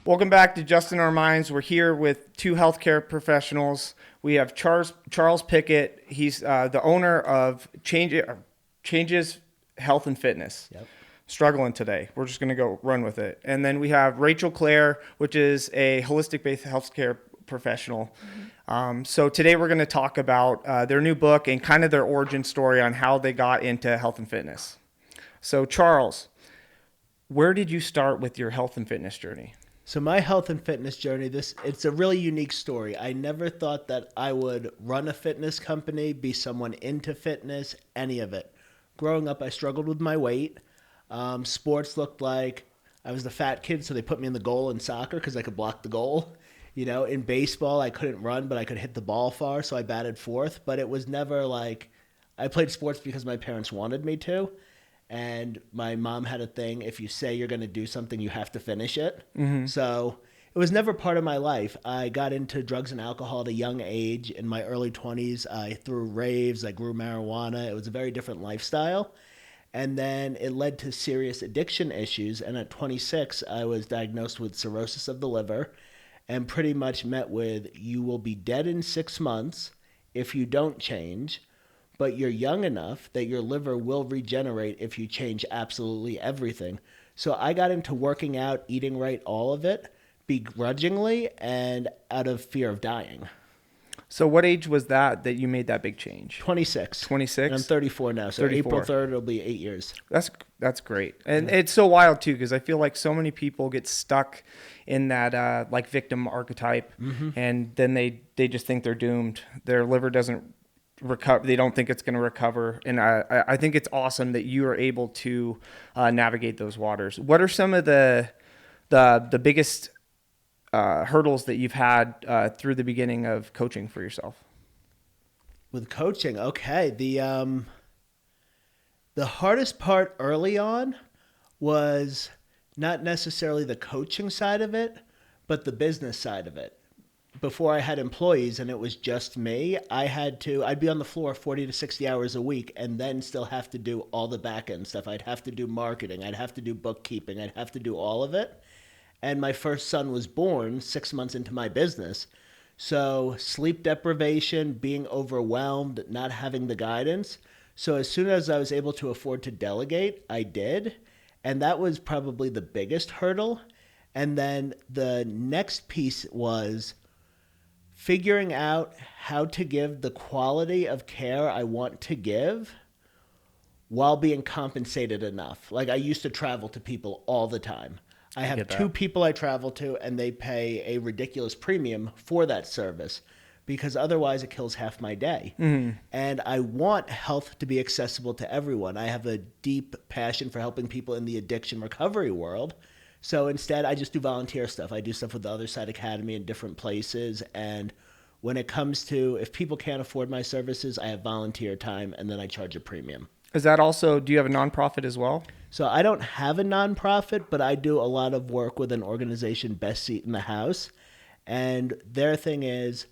Welcome back to Just in Our Minds. We're here with two healthcare professionals. We have Charles Pigott. He's the owner of Changes Health and Fitness. Yep. Struggling today. We're just going to go run with it. And then we have Rachel Clare, which is a holistic-based healthcare professional. So today we're going to talk about their new book and kind of their origin story on how they got into health and fitness. So Charles, where did you start with your health and fitness journey? So my health and fitness journey, it's a really unique story. I never thought that I would run a fitness company, be someone into fitness, any of it. Growing up, I struggled with my weight. Sports looked like I was the fat kid, so they put me in the goal in soccer because I could block the goal. You know, in baseball, I couldn't run, but I could hit the ball far, so I batted fourth. But it was never like I played sports because my parents wanted me to. And my mom had a thing, if you say you're going to do something, you have to finish it. Mm-hmm. So it was never part of my life. I got into drugs and alcohol at a young age. In my early 20s, I threw raves, I grew marijuana. It was a very different lifestyle. And then it led to serious addiction issues. And at 26, I was diagnosed with cirrhosis of the liver and pretty much met with, you will be dead in 6 months if you don't change. But you're young enough that your liver will regenerate if you change absolutely everything. So I got into working out, eating right, all of it, begrudgingly and out of fear of dying. So what age was that you made that big change? 26. 26? And I'm 34 now, so 34. April 3rd, it'll be 8 years. That's great. And it's so wild, too, because I feel like so many people get stuck in that like victim archetype, and then they just think they're doomed. Their liver doesn't recover. They don't think it's going to recover. And I think it's awesome that you are able to navigate those waters. What are some of the biggest hurdles that you've had through the beginning of coaching for yourself? With coaching, okay. The hardest part early on was not necessarily the coaching side of it, but the business side of it. Before I had employees and it was just me, I'd be on the floor 40 to 60 hours a week and then still have to do all the back end stuff. I'd have to do marketing. I'd have to do bookkeeping. I'd have to do all of it. And my first son was born 6 months into my business. So sleep deprivation, being overwhelmed, not having the guidance. So as soon as I was able to afford to delegate, I did. And that was probably the biggest hurdle. And then the next piece was figuring out how to give the quality of care I want to give while being compensated enough. Like I used to travel to people all the time. I have 2 people I travel to and they pay a ridiculous premium for that service because otherwise it kills half my day. Mm-hmm. And I want health to be accessible to everyone. I have a deep passion for helping people in the addiction recovery world. So instead, I just do volunteer stuff. I do stuff with the Other Side Academy in different places. And when it comes to, if people can't afford my services, I have volunteer time and then I charge a premium. Is that also, do you have a nonprofit as well? So I don't have a nonprofit, but I do a lot of work with an organization, Best Seat in the House. And their thing is,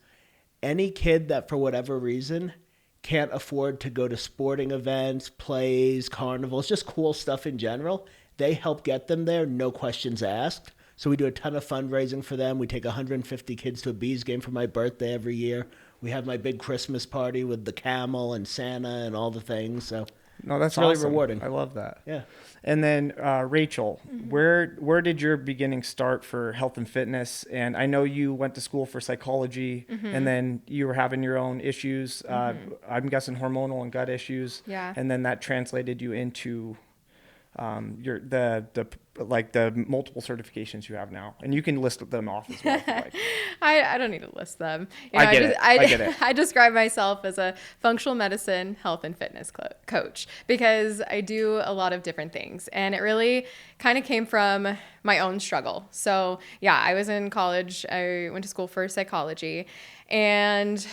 any kid that for whatever reason can't afford to go to sporting events, plays, carnivals, just cool stuff in general, they help get them there, no questions asked. So we do a ton of fundraising for them. We take 150 kids to a Bees game for my birthday every year. We have my big Christmas party with the camel and Santa and all the things. So no, that's really awesome. Rewarding. I love that. Yeah. And then Rachel, where did your beginning start for health and fitness? And I know you went to school for psychology, and then you were having your own issues. I'm guessing hormonal and gut issues. Yeah. And then that translated you into the multiple certifications you have now, and you can list them off as well if you like. I don't need to list them. You know, I get it. I describe myself as a functional medicine, health and fitness coach because I do a lot of different things, and it really kind of came from my own struggle. So yeah, I was in college. I went to school for psychology, and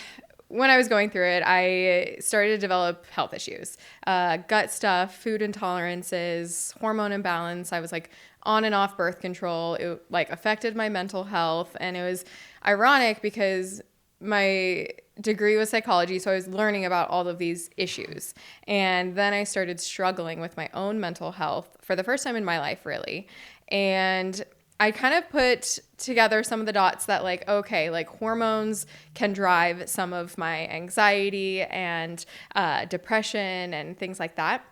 when I was going through it, I started to develop health issues, gut stuff, food intolerances, hormone imbalance. I was like on and off birth control. It like affected my mental health. And it was ironic because my degree was psychology. So I was learning about all of these issues. And then I started struggling with my own mental health for the first time in my life, really. And I kind of put together some of the dots that like, okay, like hormones can drive some of my anxiety and depression and things like that.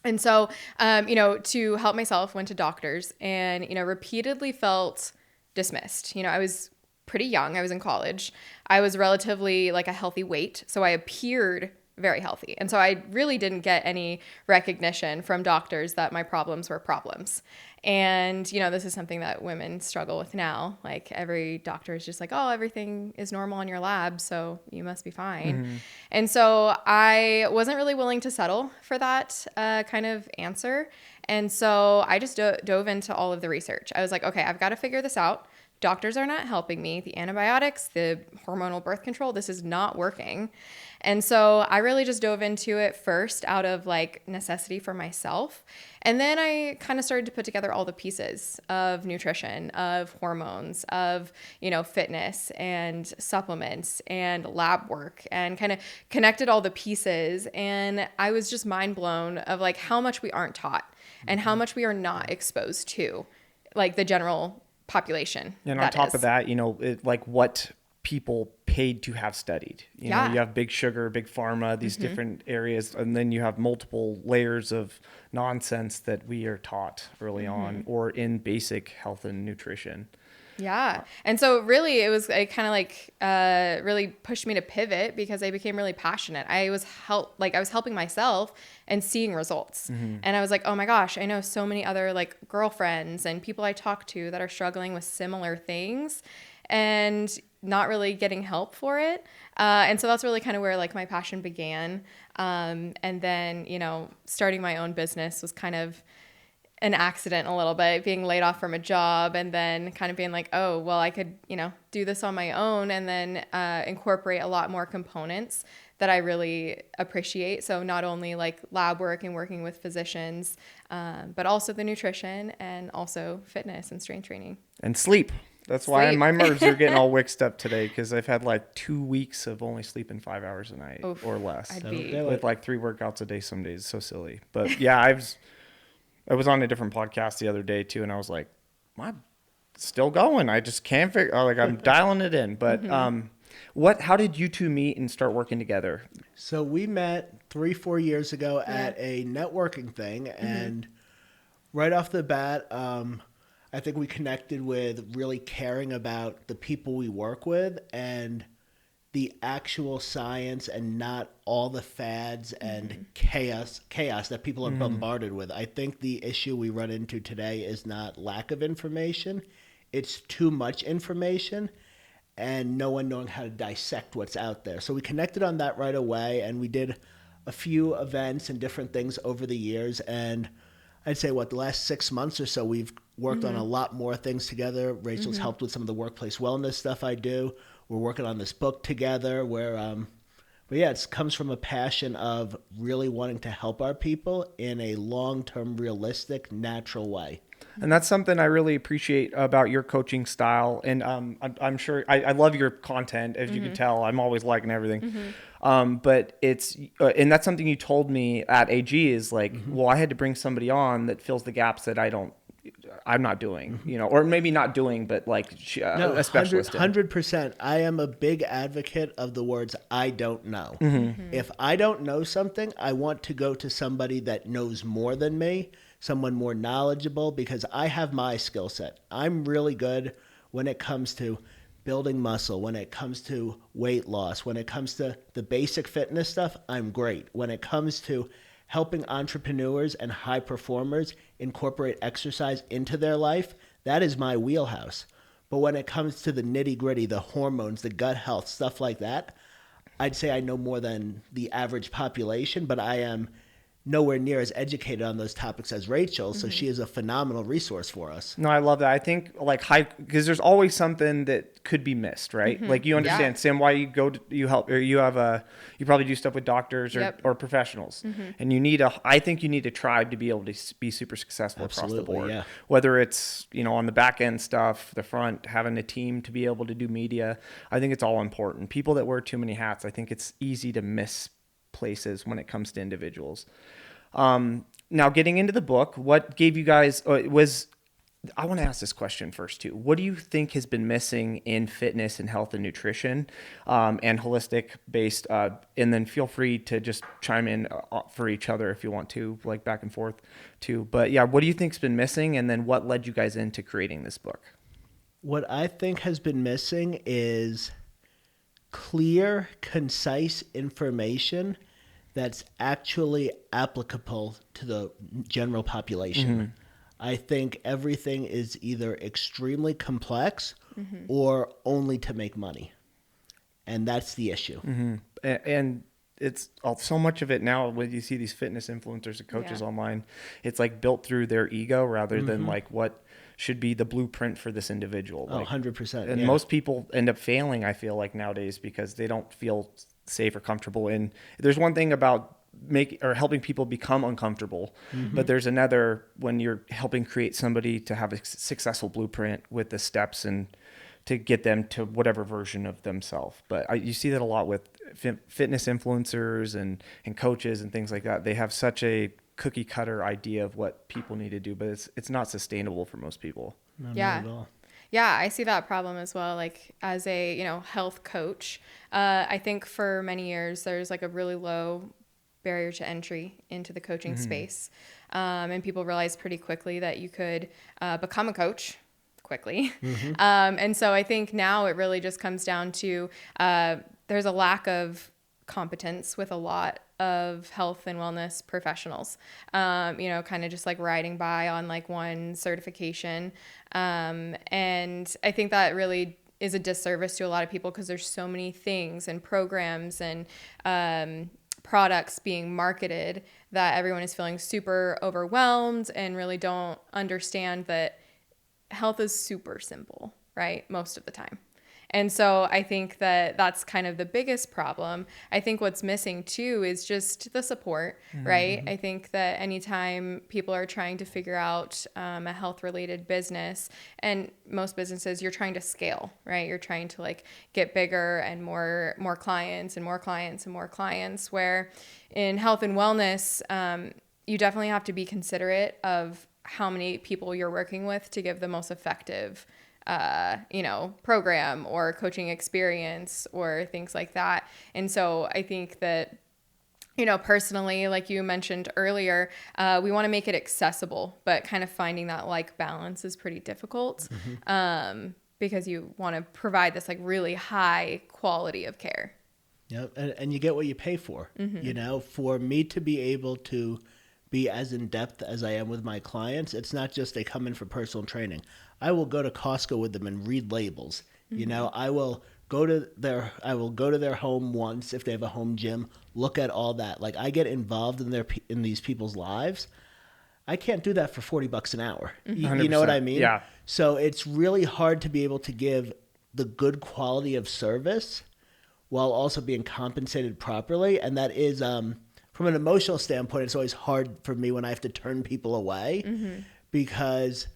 And so, to help myself, went to doctors and, repeatedly felt dismissed. I was pretty young. I was in college. I was relatively like a healthy weight. So I appeared very healthy. And so I really didn't get any recognition from doctors that my problems were problems. And, this is something that women struggle with now. Like every doctor is just like, oh, everything is normal in your lab, so you must be fine. Mm-hmm. And so I wasn't really willing to settle for that kind of answer. And so I just dove into all of the research. I was like, okay, I've got to figure this out. Doctors are not helping me. The antibiotics, the hormonal birth control, this is not working. And so I really just dove into it first out of like necessity for myself. And then I kind of started to put together all the pieces of nutrition, of hormones, of, fitness and supplements and lab work, and kind of connected all the pieces. And I was just mind blown of like how much we aren't taught and how much we are not exposed to, like the general population. And on top of that, like what people paid to have studied. You know, you have big sugar, big pharma, these different areas, and then you have multiple layers of nonsense that we are taught early on or in basic health and nutrition. Yeah. And so really it kind of like really pushed me to pivot because I became really passionate. I was helping myself and seeing results. And I was like, oh my gosh, I know so many other like girlfriends and people I talk to that are struggling with similar things and not really getting help for it. And so that's really kind of where like my passion began. And then, starting my own business was kind of an accident a little bit, being laid off from a job and then kind of being like, oh, well, I could, do this on my own and then incorporate a lot more components that I really appreciate. So not only like lab work and working with physicians, but also the nutrition and also fitness and strength training. And sleep. That's why my nerves are getting all wicked up today because I've had like 2 weeks of only sleeping 5 hours a night or less. With like 3 workouts a day some days. It's so silly. But yeah, I was on a different podcast the other day too, and I was like, I'm still going. I just can't figure. Like I'm dialing it in. But how did you two meet and start working together? So we met 3-4 years ago at a networking thing, and right off the bat, I think we connected with really caring about the people we work with and the actual science and not all the fads and chaos that people are bombarded with. I think the issue we run into today is not lack of information. It's too much information and no one knowing how to dissect what's out there. So we connected on that right away, and we did a few events and different things over the years. And I'd say the last 6 months or so, we've worked on a lot more things together. Rachel's helped with some of the workplace wellness stuff I do. We're working on this book together where, it comes from a passion of really wanting to help our people in a long-term, realistic, natural way. And that's something I really appreciate about your coaching style. And I'm sure I love your content, as you can tell. I'm always liking everything. But it's and that's something you told me at AG is like, well, I had to bring somebody on that fills the gaps that I'm not doing, or maybe not doing, but like a specialist. 100%. I am a big advocate of the words, I don't know. If I don't know something, I want to go to somebody that knows more than me, someone more knowledgeable, because I have my skill set. I'm really good when it comes to building muscle, when it comes to weight loss, when it comes to the basic fitness stuff, I'm great. When it comes to helping entrepreneurs and high performers incorporate exercise into their life, that is my wheelhouse. But when it comes to the nitty-gritty, the hormones, the gut health, stuff like that, I'd say I know more than the average population, but I am nowhere near as educated on those topics as Rachel, so she is a phenomenal resource for us. No, I love that. I think because there's always something that could be missed, right? Like you understand, Sam, why you help, or you probably do stuff with doctors or professionals, and I think you need a tribe to be able to be super successful across the board. Yeah. Whether it's on the back end stuff, the front, having a team to be able to do media, I think it's all important. People that wear too many hats, I think it's easy to miss places when it comes to individuals. Now getting into the book, what gave you guys I want to ask this question first too. What do you think has been missing in fitness and health and nutrition, and holistic based? And then feel free to just chime in for each other if you want to, like back and forth too. But yeah, what do you think's been missing, and then what led you guys into creating this book? What I think has been missing is clear, concise information that's actually applicable to the general population. Mm-hmm. I think everything is either extremely complex or only to make money. And that's the issue. Mm-hmm. And it's so much of it now when you see these fitness influencers and coaches online, it's like built through their ego rather than like what should be the blueprint for this individual. Like, 100%. and most people end up failing, I feel like, nowadays because they don't feel safe or comfortable in. There's one thing about helping people become uncomfortable, but there's another when you're helping create somebody to have a successful blueprint with the steps and to get them to whatever version of themselves. But you see that a lot with fitness influencers and coaches and things like that. They have such a cookie cutter idea of what people need to do, but it's not sustainable for most people. Not Yeah. at all. Yeah, I see that problem as well. Like as a, health coach, I think for many years there's like a really low barrier to entry into the coaching space. And people realized pretty quickly that you could become a coach quickly. And so I think now it really just comes down to there's a lack of competence with a lot of health and wellness professionals, kind of just like riding by on like one certification. And I think that really is a disservice to a lot of people because there's so many things and programs and products being marketed that everyone is feeling super overwhelmed and really don't understand that health is super simple, right? Most of the time. And so I think that that's kind of the biggest problem. I think what's missing too is just the support, right? I think that anytime people are trying to figure out a health related business, and most businesses, you're trying to scale, right? You're trying to like get bigger and more clients and more clients and more clients, where in health and wellness, you definitely have to be considerate of how many people you're working with to give the most effective program or coaching experience or things like that. And so I think that, personally, like you mentioned earlier, we want to make it accessible, but kind of finding that like balance is pretty difficult, because you want to provide this like really high quality of care. Yep. And you get what you pay for. For me to be able to be as in depth as I am with my clients, it's not just they come in for personal training. I will go to Costco with them and read labels. I will go to their home once if they have a home gym, look at all that. Like I get involved in these people's lives. I can't do that for $40 an hour. You know what I mean? Yeah. So it's really hard to be able to give the good quality of service while also being compensated properly. And that is, from an emotional standpoint, it's always hard for me when I have to turn people away because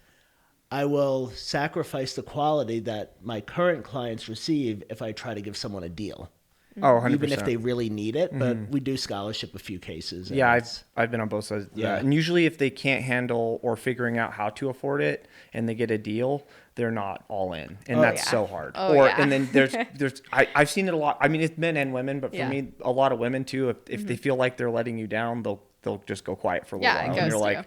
I will sacrifice the quality that my current clients receive if I try to give someone a deal. Oh, 100%. Even if they really need it, but we do scholarship a few cases. Yeah, I've been on both sides. Yeah. And usually if they can't handle or figuring out how to afford it and they get a deal, they're not all in. And that's so hard. And then I've seen it a lot. I mean, it's men and women, but for me, a lot of women too, if they feel like they're letting you down, they'll just go quiet for a little while. And you're like,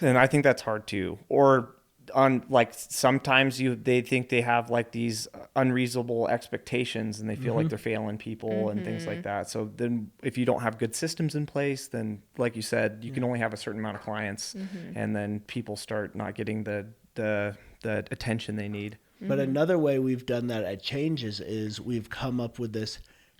and I think that's hard too. Or on like sometimes they think they have like these unreasonable expectations and they feel like they're failing people and things like that. So then if you don't have good systems in place, then like you said, you can only have a certain amount of clients, and then people start not getting the attention they need. But another way we've done that at Changes is we've come up with this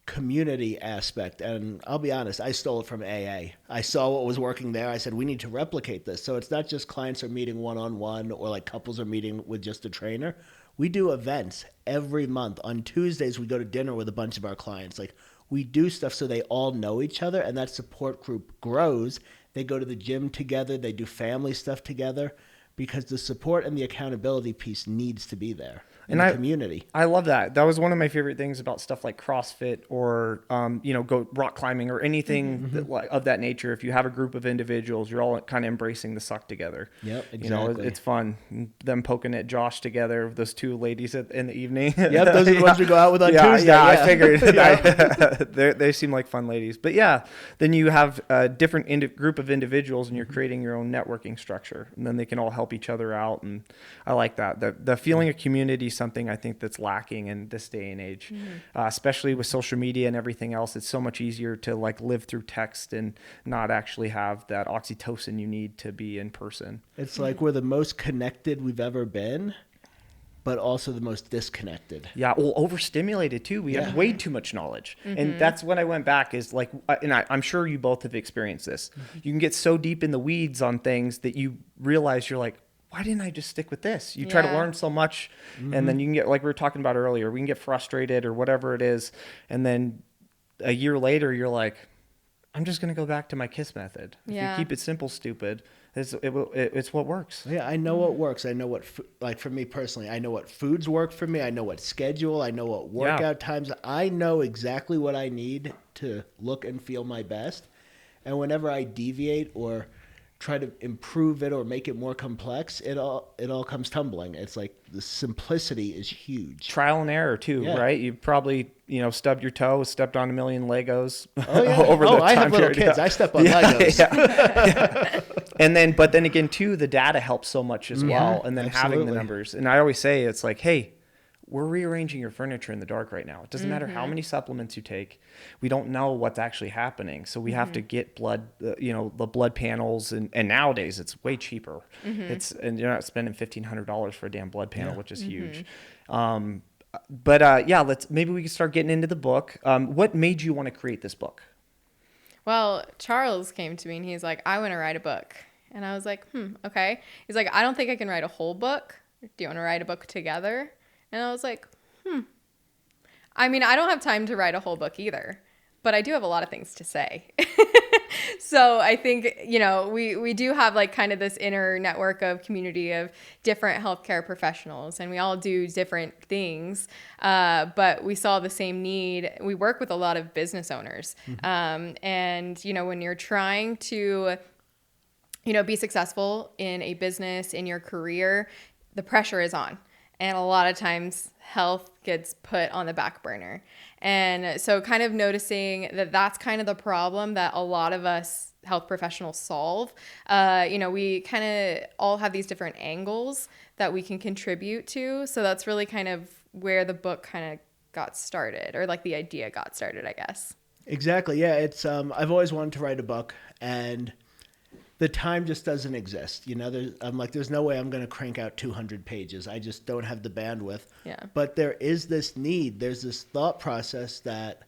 community aspect. And I'll be honest, I stole it from AA. I saw what was working there. I said, we need to replicate this. So it's not just clients are meeting one-on-one or like couples are meeting with just a trainer. We do events every month. On Tuesdays, we go to dinner with a bunch of our clients. Like we do stuff so they all know each other and that support group grows. They go to the gym together. They do family stuff together because the support and the accountability piece needs to be there. in the community. I love that. That was one of my favorite things about stuff like CrossFit or, go rock climbing or anything of that nature. If you have a group of individuals, you're all kind of embracing the suck together. Yep, exactly. It's fun. Them poking at Josh together, those two ladies in the evening. Yep, those are the ones we go out with on Tuesday. Yeah, I figured. They seem like fun ladies. But yeah, then you have a different group of individuals and you're creating your own networking structure. And then they can all help each other out. And I like that. The feeling of community is something I think that's lacking in this day and age, especially with social media and everything else. It's so much easier to like live through text and not actually have that oxytocin you need to be in person. It's like we're the most connected we've ever been, but also the most disconnected. Yeah, well, overstimulated too. We have way too much knowledge. And that's when I went back is like, and I'm sure you both have experienced this. You can get so deep in the weeds on things that you realize you're like, why didn't I just stick with this? You try to learn so much and then you can get, like we were talking about earlier, we can get frustrated or whatever it is. And then a year later, you're like, I'm just going to go back to my KISS method. If you keep it simple, stupid, it's what works. Yeah, I know what works. I know what, like for me personally, I know what foods work for me. I know what schedule. I know what workout times. I know exactly what I need to look and feel my best. And whenever I deviate or try to improve it or make it more complex, it all comes tumbling. It's like the simplicity is huge. Trial and error too, right? You probably stubbed your toe, stepped on a million Legos. Oh yeah. I have little kids. I step on Legos. But then again too, the data helps so much as well, and then having the numbers. And I always say it's like, hey, we're rearranging your furniture in the dark right now. It doesn't matter how many supplements you take. We don't know what's actually happening. So we have to get blood, the blood panels. And nowadays it's way cheaper. And you're not spending $1,500 for a damn blood panel, which is huge. Maybe we can start getting into the book. What made you want to create this book? Well, Charles came to me and he's like, I want to write a book. And I was like, okay. He's like, I don't think I can write a whole book. Do you want to write a book together? And I was like, I mean, I don't have time to write a whole book either, but I do have a lot of things to say. So I think, we do have like kind of this inner network of community of different healthcare professionals, and we all do different things, but we saw the same need. We work with a lot of business owners. And, when you're trying to, be successful in a business, in your career, the pressure is on. And a lot of times health gets put on the back burner. And so kind of noticing that that's kind of the problem that a lot of us health professionals solve. We kind of all have these different angles that we can contribute to. So that's really kind of where the book kind of got started, or like the idea got started, I guess. Exactly. Yeah. It's, I've always wanted to write a book, and the time just doesn't exist. There's no way I'm going to crank out 200 pages. I just don't have the bandwidth. Yeah. But there is this need. There's this thought process that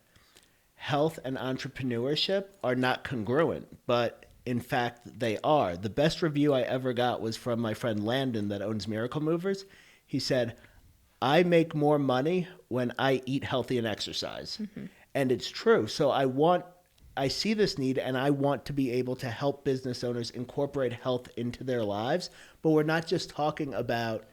health and entrepreneurship are not congruent, but in fact, they are. The best review I ever got was from my friend Landon that owns Miracle Movers. He said, I make more money when I eat healthy and exercise. And it's true. So I see this need, and I want to be able to help business owners incorporate health into their lives. But we're not just talking about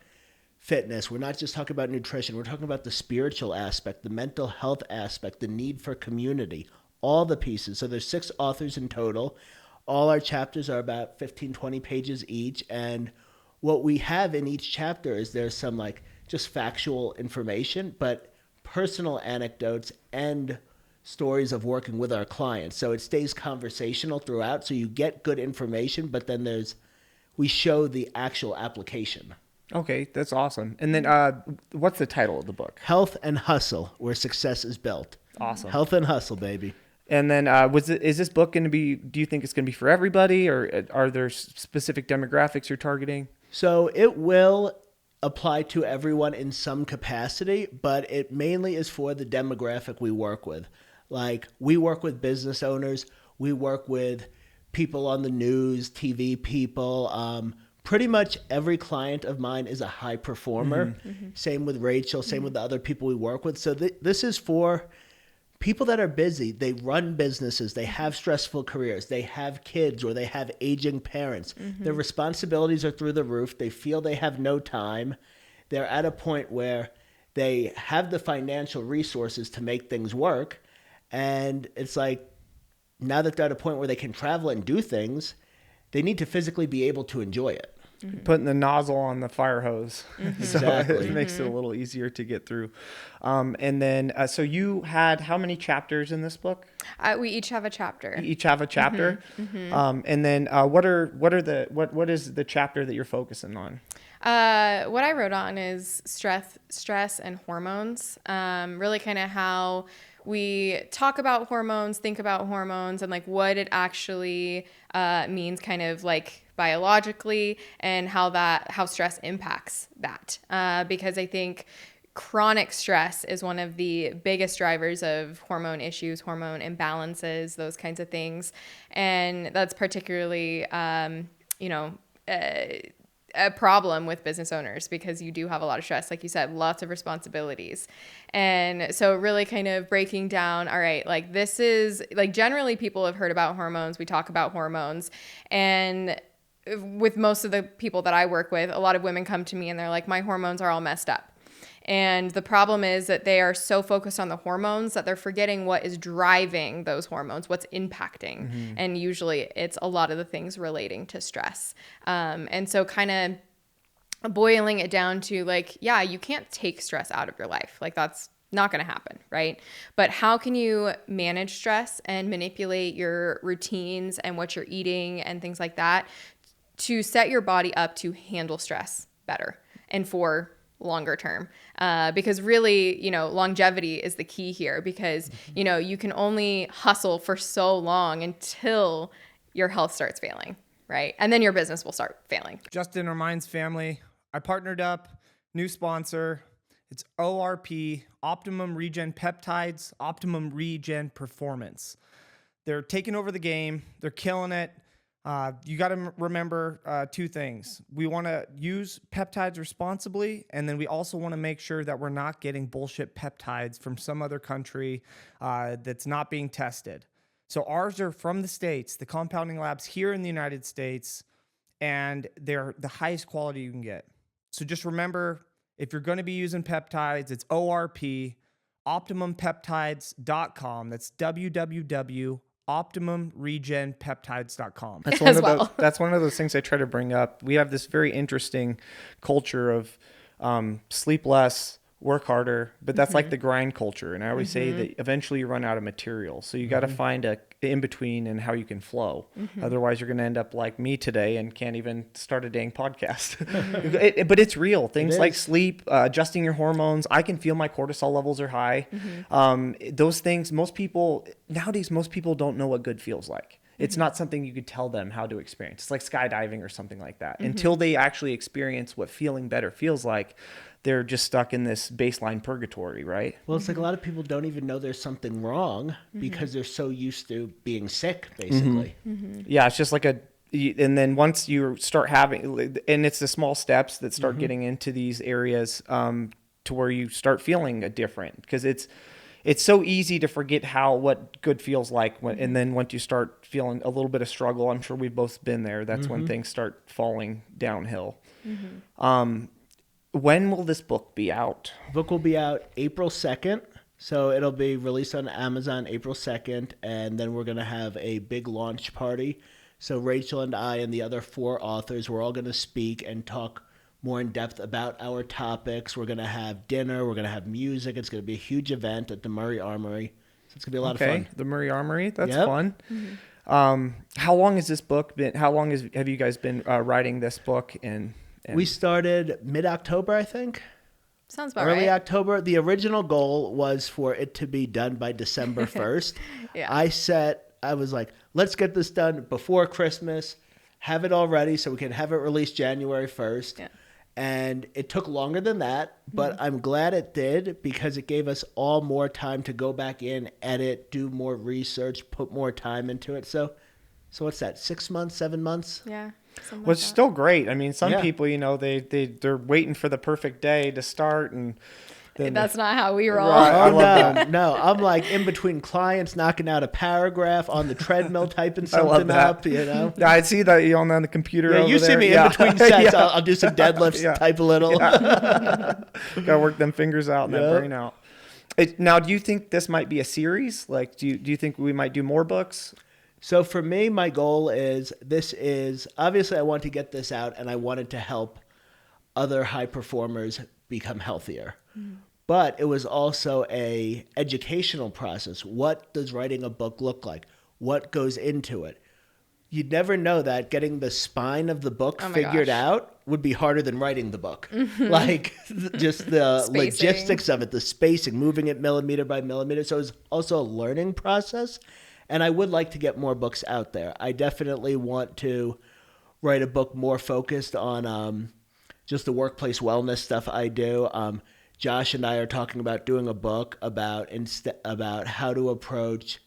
fitness. We're not just talking about nutrition. We're talking about the spiritual aspect, the mental health aspect, the need for community, all the pieces. So there's 6 authors in total. All our chapters are about 15, 20 pages each. And what we have in each chapter is there's some like just factual information, but personal anecdotes and stories of working with our clients. So it stays conversational throughout. So you get good information, but then we show the actual application. Okay, that's awesome. And then what's the title of the book? Health and Hustle, Where Success is Built. Awesome. Health and Hustle, baby. And then is this book going to be, do you think it's going to be for everybody, or are there specific demographics you're targeting? So it will apply to everyone in some capacity, but it mainly is for the demographic we work with. Like, we work with business owners, we work with people on the news, TV people. Pretty much every client of mine is a high performer. Same with Rachel, same with the other people we work with. So this is for people that are busy. They run businesses, they have stressful careers, they have kids, or they have aging parents. Their responsibilities are through the roof. They feel they have no time. they're at a point where they have the financial resources to make things work. And it's like, now that they're at a point where they can travel and do things, they need to physically be able to enjoy it. Putting the nozzle on the fire hose. So Exactly. it makes it a little easier to get through. And then, so you had how many chapters in this book? We each have a chapter. Each have a chapter. And then what is the chapter that you're focusing on? What I wrote on is stress and hormones. Really kind of how we talk about hormones, think about hormones, and like what it actually means kind of like biologically, and how stress impacts that. Because I think chronic stress is one of the biggest drivers of hormone issues, hormone imbalances, those kinds of things. And that's particularly, a problem with business owners, because you do have a lot of stress, like you said, lots of responsibilities. And so really kind of breaking down, all right, like this is like, generally people have heard about hormones. We talk about hormones, and with most of the people that I work with, a lot of women come to me and they're like, my hormones are all messed up. And the problem is that they are so focused on the hormones that they're forgetting what is driving those hormones, what's impacting. And usually it's a lot of the things relating to stress. And so kind of boiling it down to like, yeah, you can't take stress out of your life. Like that's not going to happen, right? But how can you manage stress and manipulate your routines and what you're eating and things like that to set your body up to handle stress better and for longer term, because really, longevity is the key here, because, you can only hustle for so long until your health starts failing, right? And then your business will start failing. Justin reminds family, I partnered up, new sponsor. It's ORP, Optimum Regen Peptides, Optimum Regen Performance. They're taking over the game. They're killing it. You got to remember two things. We want to use peptides responsibly, and then we also want to make sure that we're not getting bullshit peptides from some other country that's not being tested. So ours are from the States, the compounding labs here in the United States, and they're the highest quality you can get. So just remember, if you're going to be using peptides, it's ORP, OptimumPeptides.com. That's www.OptimumRegenPeptides.com. That's one of those things I try to bring up. We have this very interesting culture of sleep less, work harder, but that's like the grind culture. And I always say that eventually you run out of material. So you got to find a in between and how you can flow. Otherwise, you're going to end up like me today and can't even start a dang podcast. But it's real. Things like sleep, adjusting your hormones. I can feel my cortisol levels are high. Those things, most people don't know what good feels like. It's not something you could tell them how to experience. It's like skydiving or something like that. Until they actually experience what feeling better feels like, they're just stuck in this baseline purgatory, right? Well, it's like a lot of people don't even know there's something wrong because they're so used to being sick, basically. Yeah, it's just like and then once you start having, and it's the small steps that start getting into these areas to where you start feeling different, because it's so easy to forget what good feels like and then once you start feeling a little bit of struggle, I'm sure we've both been there, that's when things start falling downhill. When will this book be out? The book will be out April 2nd. So it'll be released on Amazon April 2nd. And then we're going to have a big launch party. So Rachel and I and the other 4 authors, we're all going to speak and talk more in depth about our topics. We're going to have dinner. We're going to have music. It's going to be a huge event at the Murray Armory. So it's going to be a lot of fun. The Murray Armory. That's fun. How long has this book been? How long have you guys been writing this book? And we started mid-October, I think. Sounds about right. Early October. The original goal was for it to be done by December 1st. I was like, let's get this done before Christmas, have it all ready so we can have it released January 1st. Yeah. And it took longer than that, but I'm glad it did, because it gave us all more time to go back in, edit, do more research, put more time into it. So what's that, 6 months, 7 months? Yeah. Well, it's still great. I mean, some people, they're waiting for the perfect day to start, and That's not how we roll. Right. I Oh love no, no! I'm like in between clients, knocking out a paragraph on the treadmill, typing I love something that. up. You know. Yeah, I see that you on the computer. Yeah, over you see there. me Yeah. in between sets. Yeah. I'll do some deadlifts, Yeah. type a little. Gotta work them fingers out and that Yep. brain out. Now, do you think this might be a series? Like, do you think we might do more books? So for me, my goal is obviously I want to get this out, and I wanted to help other high performers become healthier. But it was also a educational process. What does writing a book look like? What goes into it? You'd never know that getting the spine of the book Oh my figured gosh. out would be harder than writing the book. Like just the Spacing. logistics of it, the spacing, moving it millimeter by millimeter. So it's also a learning process. And I would like to get more books out there. I definitely want to write a book more focused on just the workplace wellness stuff I do. Josh and I are talking about doing a book about how to approach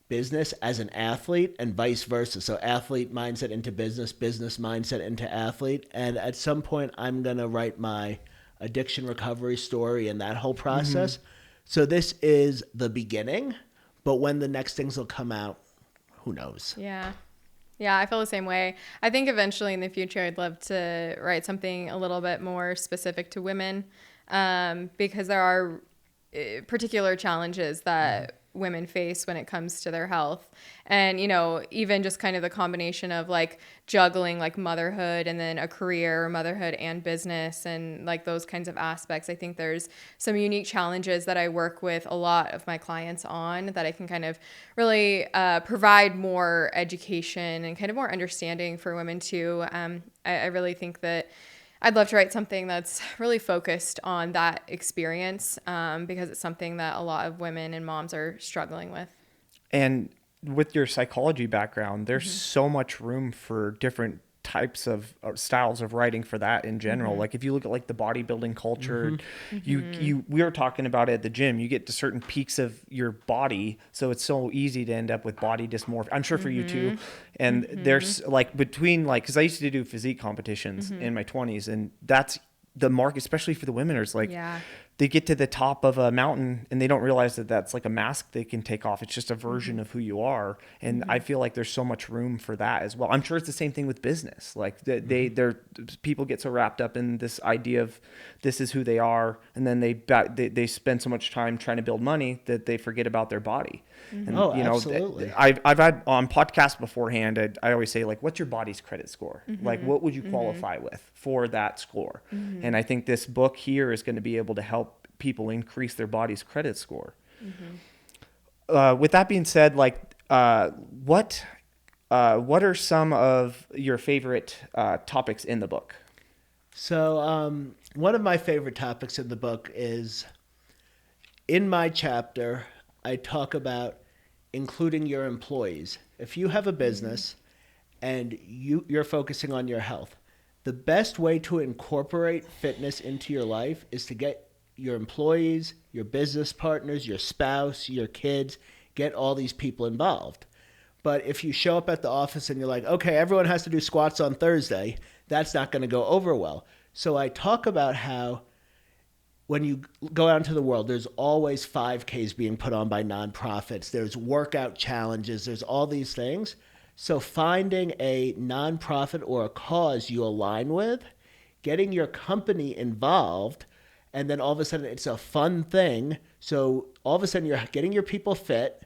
business as an athlete and vice versa. So athlete mindset into business, business mindset into athlete. And at some point, I'm going to write my addiction recovery story and that whole process. So this is the beginning, but when the next things will come out, who knows? Yeah. Yeah, I feel the same way. I think eventually in the future, I'd love to write something a little bit more specific to women, because there are particular challenges that women face when it comes to their health. And, even just kind of the combination of like juggling like motherhood and then a career, motherhood and business, and like those kinds of aspects. I think there's some unique challenges that I work with a lot of my clients on that I can kind of really provide more education and kind of more understanding for women too. I really think that I'd love to write something that's really focused on that experience, because it's something that a lot of women and moms are struggling with. And with your psychology background, there's so much room for different types of styles of writing for that in general. Like if you look at like the bodybuilding culture, we were talking about it at the gym, you get to certain peaks of your body. So it's so easy to end up with body dysmorphia. I'm sure for you too. And there's like between like, cause I used to do physique competitions in my 20s, and that's the mark, especially for the women, is like, they get to the top of a mountain and they don't realize that that's like a mask they can take off. It's just a version of who you are. And I feel like there's so much room for that as well. I'm sure it's the same thing with business. Like people get so wrapped up in this idea of this is who they are. And then they spend so much time trying to build money that they forget about their body. And, absolutely. I've had on podcasts beforehand, I always say like, what's your body's credit score? Like what would you qualify with for that score? And I think this book here is going to be able to help people increase their body's credit score. With that being said, like what are some of your favorite topics in the book? So one of my favorite topics in the book is, in my chapter, I talk about including your employees. If you have a business and you're focusing on your health, the best way to incorporate fitness into your life is to get your employees, your business partners, your spouse, your kids, get all these people involved. But if you show up at the office and you're like, okay, everyone has to do squats on Thursday, that's not going to go over well. So I talk about how when you go out into the world, there's always 5Ks being put on by nonprofits. There's workout challenges. There's all these things. So finding a nonprofit or a cause you align with, getting your company involved, and then all of a sudden it's a fun thing. So all of a sudden you're getting your people fit,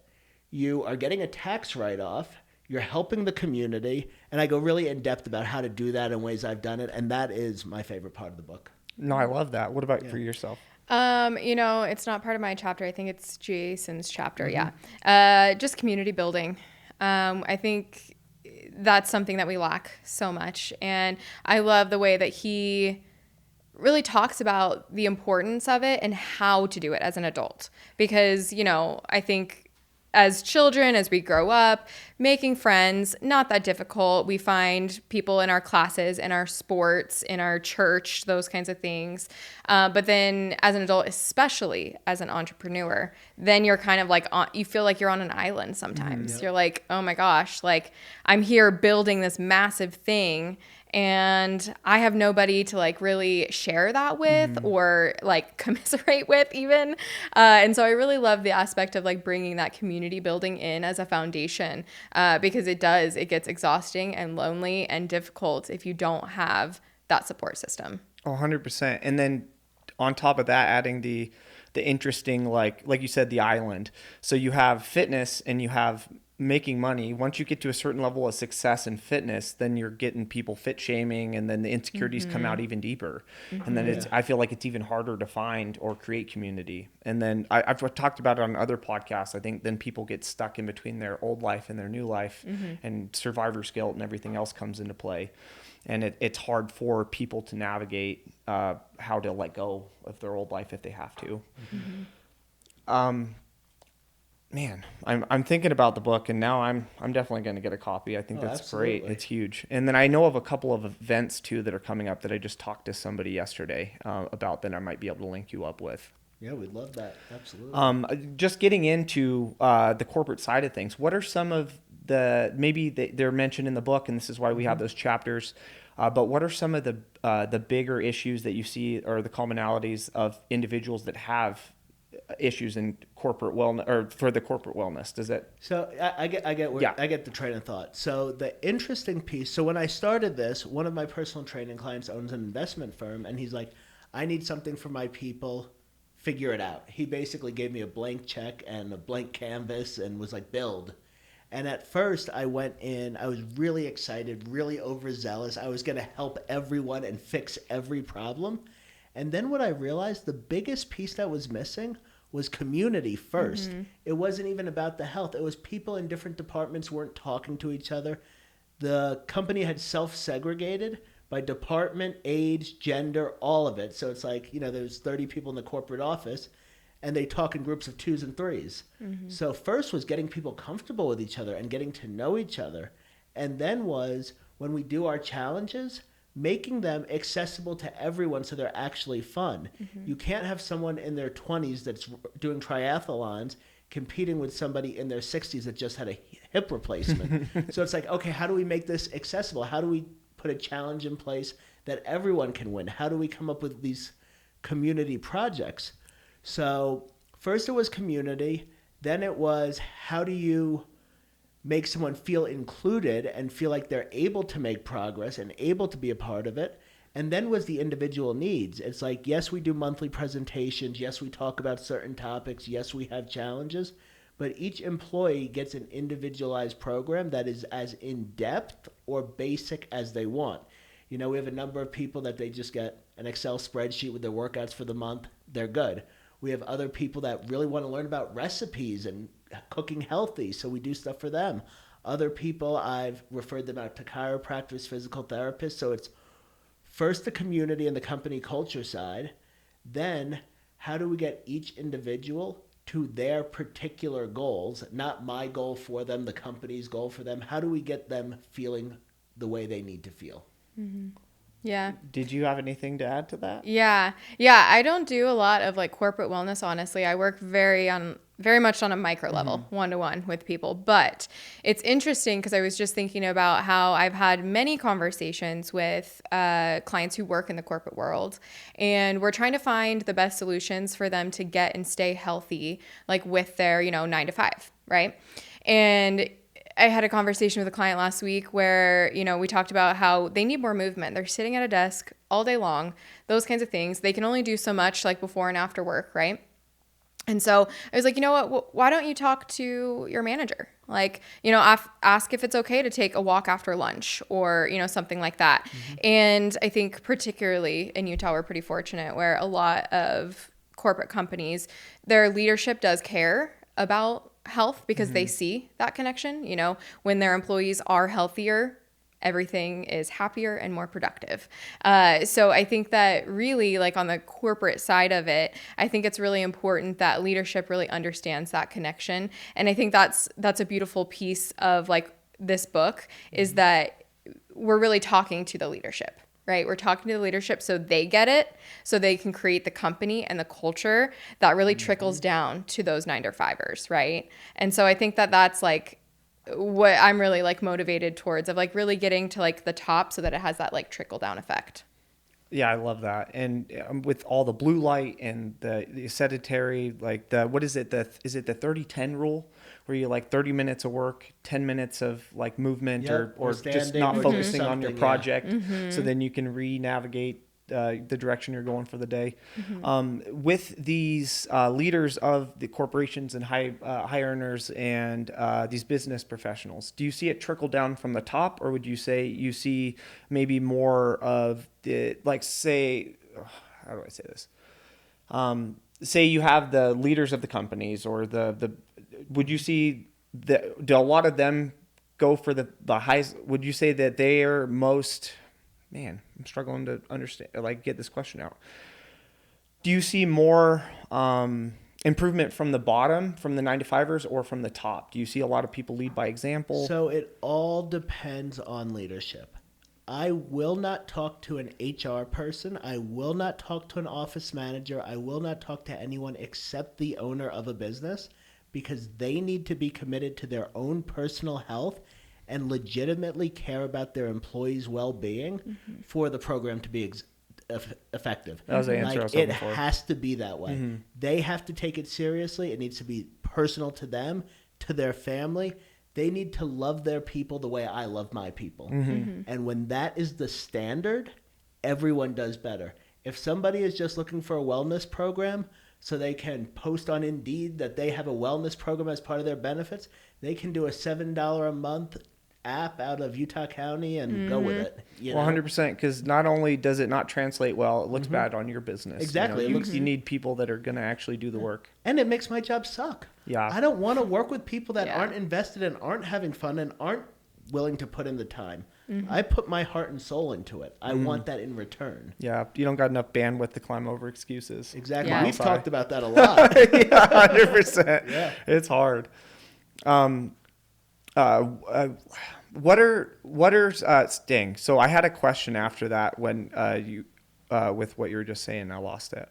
you are getting a tax write-off, you're helping the community, and I go really in depth about how to do that in ways I've done it, and that is my favorite part of the book. No, I love that. What about for yourself? It's not part of my chapter. I think it's Jason's chapter. Yeah. Just community building. I think that's something that we lack so much. And I love the way that he really talks about the importance of it and how to do it as an adult. Because, I think as children, as we grow up, making friends, not that difficult. We find people in our classes, in our sports, in our church, those kinds of things. But then as an adult, especially as an entrepreneur, then you're kind of like, you feel like you're on an island sometimes. You're like, oh my gosh, like I'm here building this massive thing and I have nobody to like really share that with or like commiserate with even. And so I really love the aspect of like bringing that community building in as a foundation, because it gets exhausting and lonely and difficult if you don't have that support system. 100%. And then on top of that, adding the interesting, like you said, the island. So you have fitness and you have making money. Once you get to a certain level of success in fitness, then you're getting people fit shaming, and then the insecurities come out even deeper. And then I feel like it's even harder to find or create community. And then I've talked about it on other podcasts. I think then people get stuck in between their old life and their new life, and survivor's guilt and everything else comes into play. And it's hard for people to navigate how to let go of their old life if they have to. Man, I'm thinking about the book, and now I'm definitely going to get a copy. I think that's absolutely great. It's huge. And then I know of a couple of events too that are coming up that I just talked to somebody yesterday about that I might be able to link you up with. Yeah, we'd love that. Absolutely. Just getting into the corporate side of things, what are some of they're mentioned in the book, and this is why we have those chapters, but what are some of the bigger issues that you see, or the commonalities of individuals that have issues in corporate wellness, or for the corporate wellness? Does that? So I get the train of thought. So the interesting piece. So when I started this, one of my personal training clients owns an investment firm, and he's like, I need something for my people. Figure it out. He basically gave me a blank check and a blank canvas and was like, build. And at first I went in, I was really excited, really overzealous. I was going to help everyone and fix every problem. And then what I realized, the biggest piece that was missing was community first. It wasn't even about the health. It was people in different departments weren't talking to each other. The company had self-segregated by department, age, gender, all of it. So it's like, there's 30 people in the corporate office, and they talk in groups of 2s and 3s. So first was getting people comfortable with each other and getting to know each other. And then was, when we do our challenges, making them accessible to everyone so they're actually fun. You can't have someone in their 20s that's doing triathlons competing with somebody in their 60s that just had a hip replacement. So it's like, okay, how do we make this accessible? How do we put a challenge in place that everyone can win? How do we come up with these community projects? So first it was community, then it was, how do you make someone feel included and feel like they're able to make progress and able to be a part of it? And then was the individual needs. It's like, yes, we do monthly presentations. Yes, we talk about certain topics. Yes, we have challenges. But each employee gets an individualized program that is as in-depth or basic as they want. We have a number of people that they just get an Excel spreadsheet with their workouts for the month. They're good. We have other people that really want to learn about recipes and cooking healthy, so we do stuff for them. Other people, I've referred them out to chiropractors, physical therapists. So it's first the community and the company culture side. Then how do we get each individual to their particular goals, not my goal for them, the company's goal for them? How do we get them feeling the way they need to feel? Yeah. Did you have anything to add to that? Yeah. I don't do a lot of like corporate wellness, honestly. I work very much on a micro level, one-to-one with people. But it's interesting because I was just thinking about how I've had many conversations with clients who work in the corporate world, and we're trying to find the best solutions for them to get and stay healthy, like with their, 9 to 5, right? And I had a conversation with a client last week where, we talked about how they need more movement. They're sitting at a desk all day long, those kinds of things. They can only do so much like before and after work, right? And so I was like, you know what, why don't you talk to your manager? Like, ask if it's okay to take a walk after lunch or, something like that. And I think particularly in Utah, we're pretty fortunate where a lot of corporate companies, their leadership does care about health because they see that connection. When their employees are healthier, everything is happier and more productive. So I think that really, like on the corporate side of it, I think it's really important that leadership really understands that connection. And I think that's a beautiful piece of like this book is that we're really talking to the leadership. Right? We're talking to the leadership so they get it, so they can create the company and the culture that really trickles down to those 9 to 5ers, right? And so I think that that's like what I'm really like motivated towards, of like really getting to like the top so that it has that like trickle down effect. Yeah, I love that. And with all the blue light and the sedentary, like what is it? Is it the 30-10 rule where you like 30 minutes of work, 10 minutes of like movement, Yep, or or just not standing or focusing on your something, project. So then you can re-navigate the direction you're going for the day. With these leaders of the corporations and high earners and these business professionals, do you see it trickle down from the top, or would you say you see maybe more of the, like, say, how do I say this? Say you have the leaders of the companies, or would you see do a lot of them go for the highest? Would you say that they are most, man, I'm struggling to understand, like, get this question out. Do you see more improvement from the bottom, from the 9-to-5ers, or from the top? Do you see a lot of people lead by example? So it all depends on leadership. I will not talk to an HR person. I will not talk to an office manager. I will not talk to anyone except the owner of a business, because they need to be committed to their own personal health and legitimately care about their employees' well-being for the program to be effective. That was the answer I was looking for. It has to be that way. They have to take it seriously. It needs to be personal to them, to their family. They need to love their people the way I love my people. And when that is the standard, everyone does better. If somebody is just looking for a wellness program so they can post on Indeed that they have a wellness program as part of their benefits, they can do a $7 a month app out of Utah County and go with it. You know? 100%, because not only does it not translate well, it looks bad on your business. Exactly. You need people that are going to actually do the work. And it makes my job suck. Yeah. I don't want to work with people that Yeah. aren't invested and aren't having fun and aren't willing to put in the time. I put my heart and soul into it. I want that in return. Yeah, you don't got enough bandwidth to climb over excuses. Exactly. Yeah. We've talked about that a lot. Yeah, 100%. Yeah. It's hard. What are Sting? So I had a question after that when you with what you were just saying, I lost it.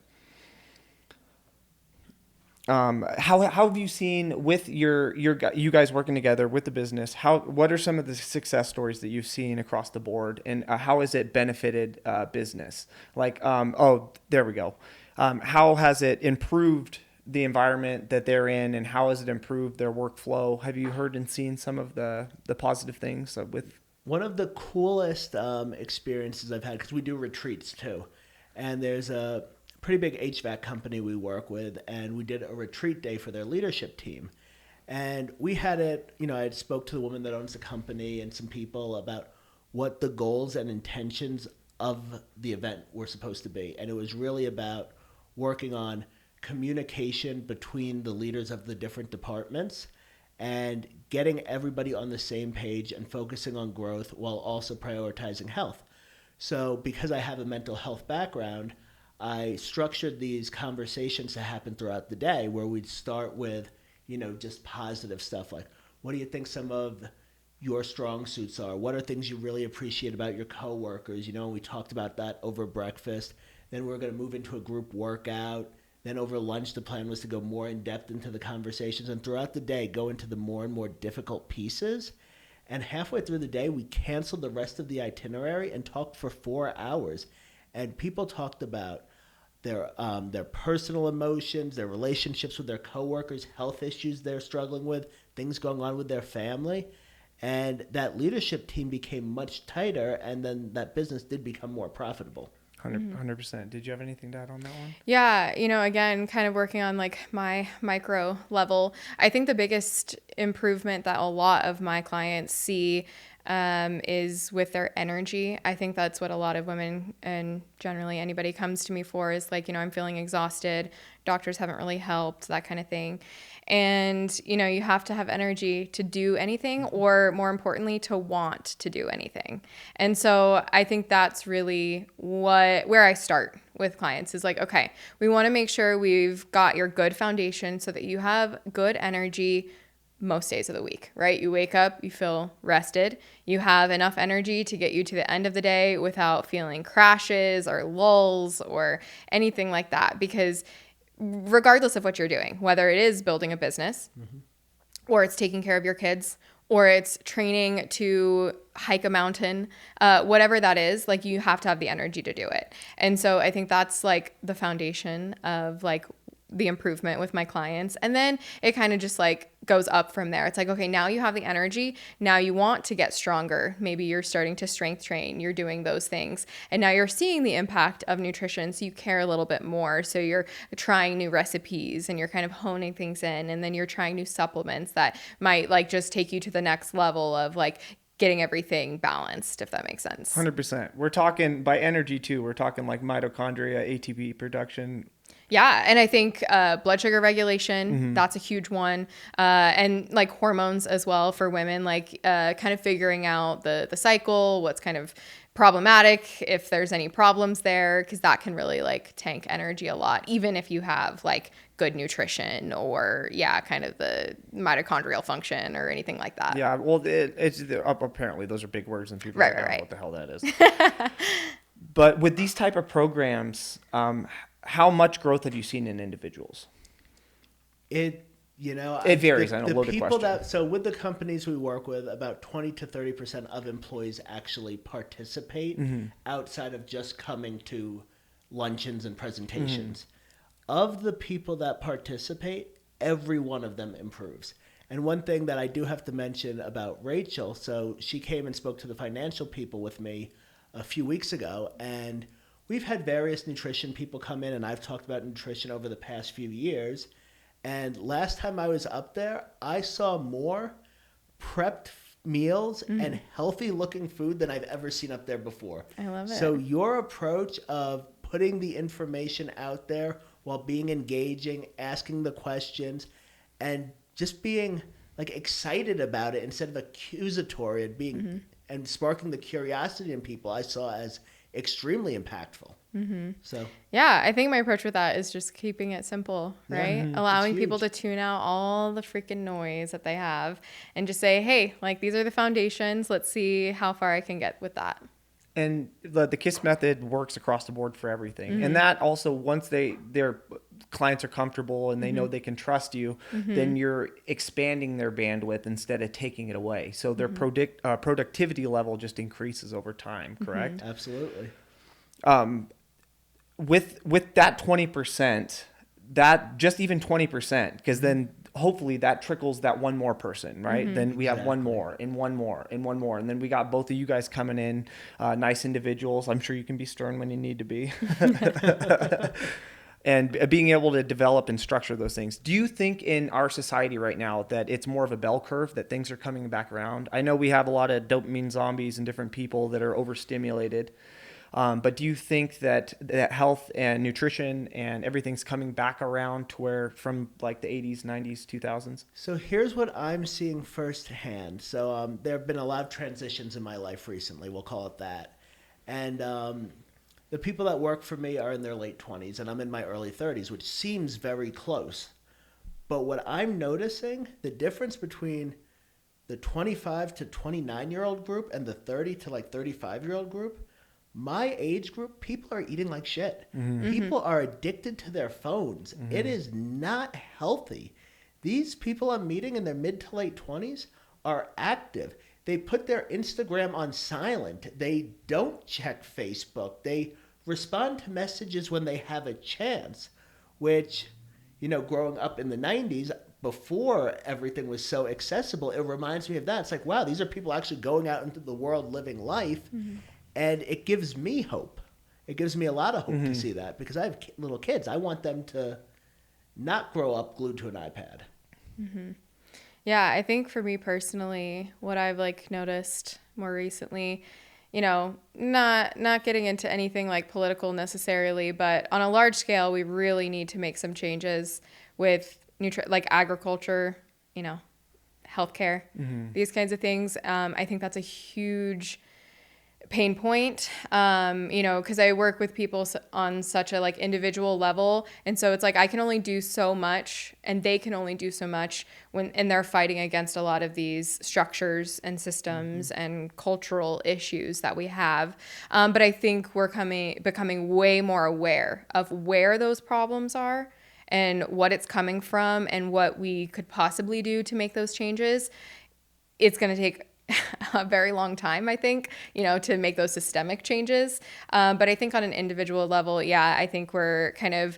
How have you seen with you guys working together with the business? What are some of the success stories that you've seen across the board, and how has it benefited business? Like, there we go. How has it improved the environment that they're in, and how has it improved their workflow? Have you heard and seen some of the positive things with? One of the coolest experiences I've had, because we do retreats too, and there's a pretty big HVAC company we work with, and we did a retreat day for their leadership team. And we had it, I had spoke to the woman that owns the company and some people about what the goals and intentions of the event were supposed to be. And it was really about working on communication between the leaders of the different departments and getting everybody on the same page and focusing on growth while also prioritizing health. So because I have a mental health background, I structured these conversations to happen throughout the day, where we'd start with, just positive stuff like, what do you think some of your strong suits are? What are things you really appreciate about your coworkers? We talked about that over breakfast. Then we're going to move into a group workout. Then over lunch, the plan was to go more in depth into the conversations, and throughout the day, go into the more and more difficult pieces. And halfway through the day, we canceled the rest of the itinerary and talked for 4 hours. And people talked about their personal emotions, their relationships with their coworkers, health issues they're struggling with, things going on with their family. And that leadership team became much tighter, and then that business did become more profitable. 100%. Did you have anything to add on that one? Yeah, again, kind of working on like my micro level. I think the biggest improvement that a lot of my clients see is with their energy. I think that's what a lot of women and generally anybody comes to me for, is like, I'm feeling exhausted. Doctors haven't really helped, that kind of thing. And, you have to have energy to do anything, or more importantly, to want to do anything. And so I think that's really where I start with clients is like, okay, we want to make sure we've got your good foundation so that you have good energy most days of the week, right? You wake up, you feel rested, you have enough energy to get you to the end of the day without feeling crashes or lulls or anything like that. Because regardless of what you're doing, whether it is building a business or it's taking care of your kids or it's training to hike a mountain, whatever that is, like you have to have the energy to do it. And so I think that's like the foundation of like the improvement with my clients. And then it kind of just like goes up from there. It's like, okay, now you have the energy. Now you want to get stronger. Maybe you're starting to strength train. You're doing those things. And now you're seeing the impact of nutrition. So you care a little bit more. So you're trying new recipes and you're kind of honing things in. And then you're trying new supplements that might like just take you to the next level of like getting everything balanced, if that makes sense. 100%. We're talking by energy too. We're talking like mitochondria, ATP production. Yeah. And I think blood sugar regulation, that's a huge one. And like hormones as well for women, like kind of figuring out the cycle, what's kind of problematic, if there's any problems there, because that can really like tank energy a lot, even if you have like good nutrition or kind of the mitochondrial function or anything like that. Yeah. Well, it's apparently those are big words and people Right, don't know right. what the hell that is. But with these type of programs, how much growth have you seen in individuals? It varies. I know, loaded question. So with the companies we work with, about 20 to 30% of employees actually participate outside of just coming to luncheons and presentations. Of the people that participate, every one of them improves. And one thing that I do have to mention about Rachel, so she came and spoke to the financial people with me a few weeks ago, and we've had various nutrition people come in, and I've talked about nutrition over the past few years. And last time I was up there, I saw more prepped meals and healthy looking food than I've ever seen up there before. I love it. So your approach of putting the information out there while being engaging, asking the questions, and just being like excited about it instead of accusatory and being and sparking the curiosity in people, I saw as extremely impactful. So yeah, I think my approach with that is just keeping it simple, right? Allowing people to tune out all the freaking noise that they have and just say, hey, like these are the foundations. Let's see how far I can get with that. And the KISS method works across the board for everything. And that also, once their clients are comfortable and they know they can trust you, then you're expanding their bandwidth instead of taking it away. So their productivity level just increases over time, correct? absolutely. With that 20%, that just even 20%, because then hopefully that trickles that one more person, right? Then we have one more and one more and one more. And then we got both of you guys coming in, nice individuals. I'm sure you can be stern when you need to be. And being able to develop and structure those things. Do you think in our society right now that it's more of a bell curve, that things are coming back around? I know we have a lot of dopamine zombies and different people that are overstimulated. But do you think that health and nutrition and everything's coming back around to where from like the 80s, 90s, 2000s? So here's what I'm seeing firsthand. So there have been a lot of transitions in my life recently, we'll call it that. And the people that work for me are in their late 20s, and I'm in my early 30s, which seems very close. But what I'm noticing, the difference between the 25 to 29-year-old group and the 30 to like 35-year-old group, my age group, people are eating like shit. People are addicted to their phones. It is not healthy. These people I'm meeting in their mid to late 20s are active. They put their Instagram on silent. They don't check Facebook. They respond to messages when they have a chance, which, growing up in the 90s, before everything was so accessible, it reminds me of that. It's like, wow, these are people actually going out into the world living life. And it gives me hope. It gives me a lot of hope to see that, because I have little kids. I want them to not grow up glued to an iPad. Yeah, I think for me personally, what I've like noticed more recently, not getting into anything like political necessarily, but on a large scale, we really need to make some changes with like agriculture, healthcare, these kinds of things. I think that's a huge pain point, because I work with people on such a like individual level. And so it's like, I can only do so much and they can only do so much and they're fighting against a lot of these structures and systems and cultural issues that we have. But I think we're becoming way more aware of where those problems are and what it's coming from and what we could possibly do to make those changes. it's going to take a very long time, I think, to make those systemic changes. But I think on an individual level, yeah, I think we're kind of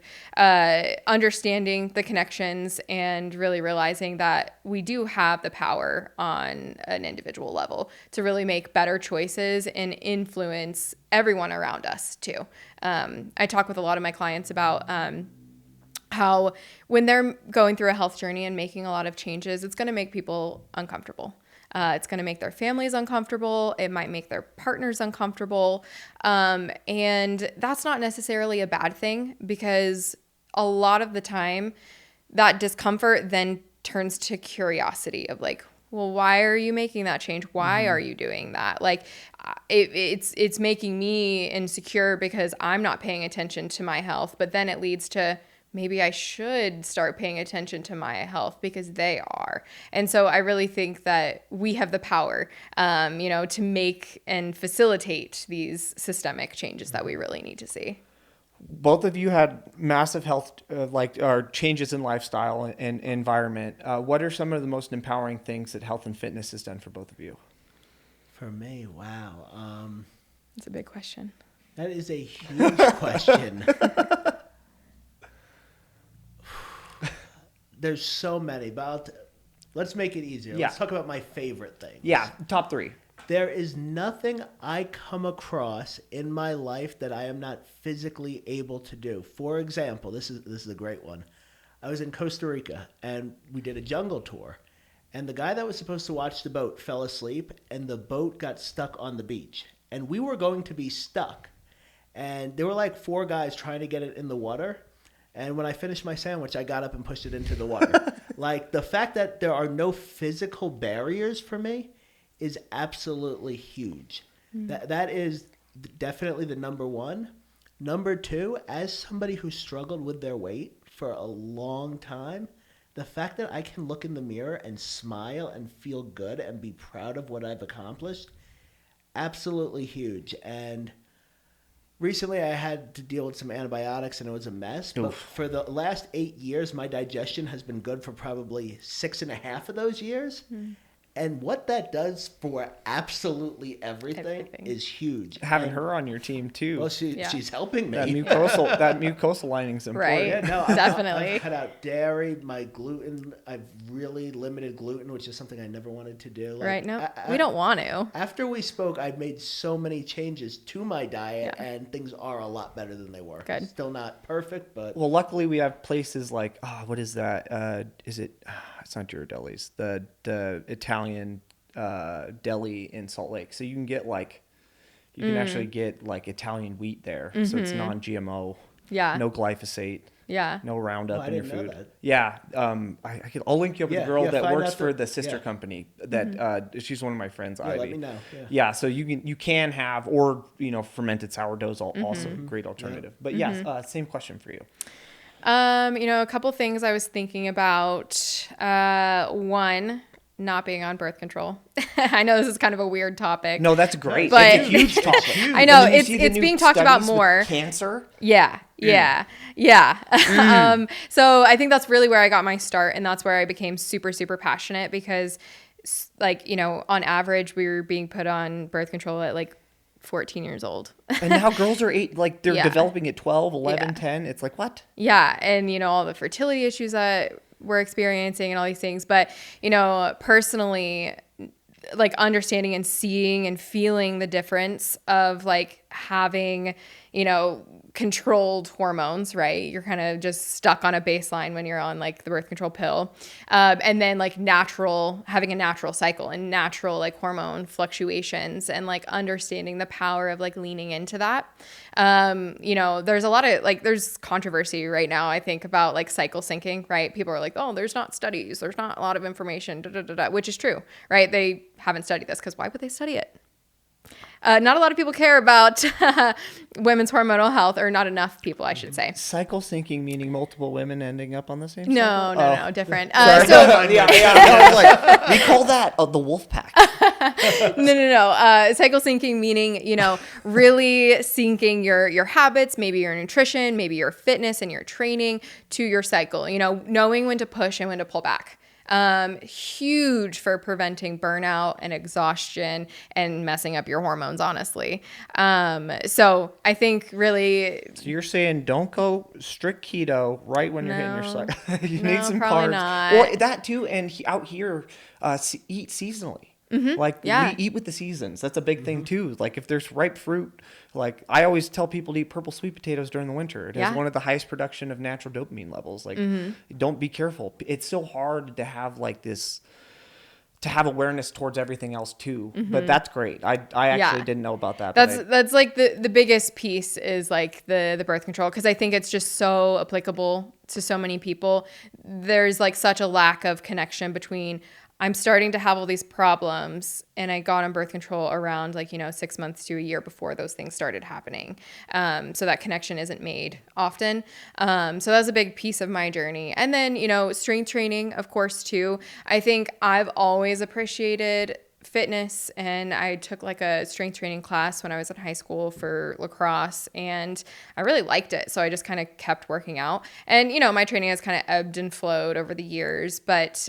understanding the connections and really realizing that we do have the power on an individual level to really make better choices and influence everyone around us too. I talk with a lot of my clients about how when they're going through a health journey and making a lot of changes, it's going to make people uncomfortable. It's going to make their families uncomfortable. It might make their partners uncomfortable. And that's not necessarily a bad thing, because a lot of the time that discomfort then turns to curiosity of like, well, why are you making that change? Why are you doing that? Like it's making me insecure because I'm not paying attention to my health, but then it leads to maybe I should start paying attention to my health because they are. And so I really think that we have the power, to make and facilitate these systemic changes that we really need to see. Both of you had massive health, or changes in lifestyle and environment. What are some of the most empowering things that health and fitness has done for both of you? For me, wow. It's a big question. That is a huge question. There's so many, but let's make it easier. Yeah. Let's talk about my favorite things. Yeah, top 3. There is nothing I come across in my life that I am not physically able to do. For example, this is a great one. I was in Costa Rica, and we did a jungle tour. And the guy that was supposed to watch the boat fell asleep, and the boat got stuck on the beach. And we were going to be stuck. And there were like 4 guys trying to get it in the water. And when I finished my sandwich, I got up and pushed it into the water. Like, the fact that there are no physical barriers for me is absolutely huge. That is definitely the number one. Number 2, as somebody who struggled with their weight for a long time, the fact that I can look in the mirror and smile and feel good and be proud of what I've accomplished, absolutely huge. And recently, I had to deal with some antibiotics, and it was a mess. But Oof. for the last 8 years, my digestion has been good for probably 6.5 of those years. And what that does for absolutely everything is huge. Having and, her on your team too. Well, she's helping me. That mucosal lining's important. Right. Yeah, no, Definitely. I've cut out dairy, my gluten. I've really limited gluten, which is something I never wanted to do. Like, Right. No, we don't want to. After we spoke, I've made so many changes to my diet, and things are a lot better than they were. Good. Still not perfect, but... Well, luckily we have places like, what is that? Is it? It's not Ghirardelli's. The Italian deli in Salt Lake. So you can get you can actually get like Italian wheat there. So it's non-GMO. Yeah. No glyphosate. Yeah. No Roundup I in your didn't know food. that. Yeah. I'll link you up with a girl that find works out for the sister yeah. company that she's one of my friends, Ivy. let me know. Yeah. So you can have, or fermented sourdough's also a great alternative. But yes, same question for you. A couple things I was thinking about. One, not being on birth control. I know this is kind of a weird topic. No, that's great. But it's a huge topic. I know And then you see the it's new being talked about studies with more. Cancer. Yeah. So I think that's really where I got my start, and that's where I became super, super passionate because, on average, we were being put on birth control at 14 years old. And now girls are they're Yeah. developing at 12, 11, Yeah. 10. It's like, what? Yeah. And, all the fertility issues that we're experiencing and all these things. But, personally, understanding and seeing and feeling the difference of having, controlled hormones, right? You're kind of just stuck on a baseline when you're on the birth control pill. And then having a natural cycle and natural hormone fluctuations and understanding the power of leaning into that. There's a lot of there's controversy right now, I think, about cycle syncing, right? People are like, oh, there's not studies, there's not a lot of information, which is true, right? They haven't studied this because why would they study it? Not a lot of people care about women's hormonal health, or not enough people, I should say. Cycle syncing meaning multiple women ending up on the same No, cycle? no, different. Sorry. We call that the wolf pack. No. Cycle syncing meaning, really syncing your habits, maybe your nutrition, maybe your fitness and your training to your cycle, knowing when to push and when to pull back. Huge for preventing burnout and exhaustion and messing up your hormones, honestly. So I think really. So you're saying don't go strict keto right when you're hitting your cycle. You need some probably carbs. not. Or that too. And out here, eat seasonally. Like we eat with the seasons. That's a big thing too. Like if there's ripe fruit, like I always tell people to eat purple sweet potatoes during the winter. It has one of the highest production of natural dopamine levels. Like don't be careful. It's so hard to have to have awareness towards everything else too. But that's great. I actually didn't know about that. That's like the biggest piece is like the birth control, because I think it's just so applicable to so many people. There's like such a lack of connection between I'm starting to have all these problems and I got on birth control around 6 months to a year before those things started happening. So that connection isn't made often. So that's a big piece of my journey. And then, strength training, of course, too. I think I've always appreciated fitness, and I took like a strength training class when I was in high school for lacrosse, and I really liked it. So I just kind of kept working out, and, my training has kind of ebbed and flowed over the years, but,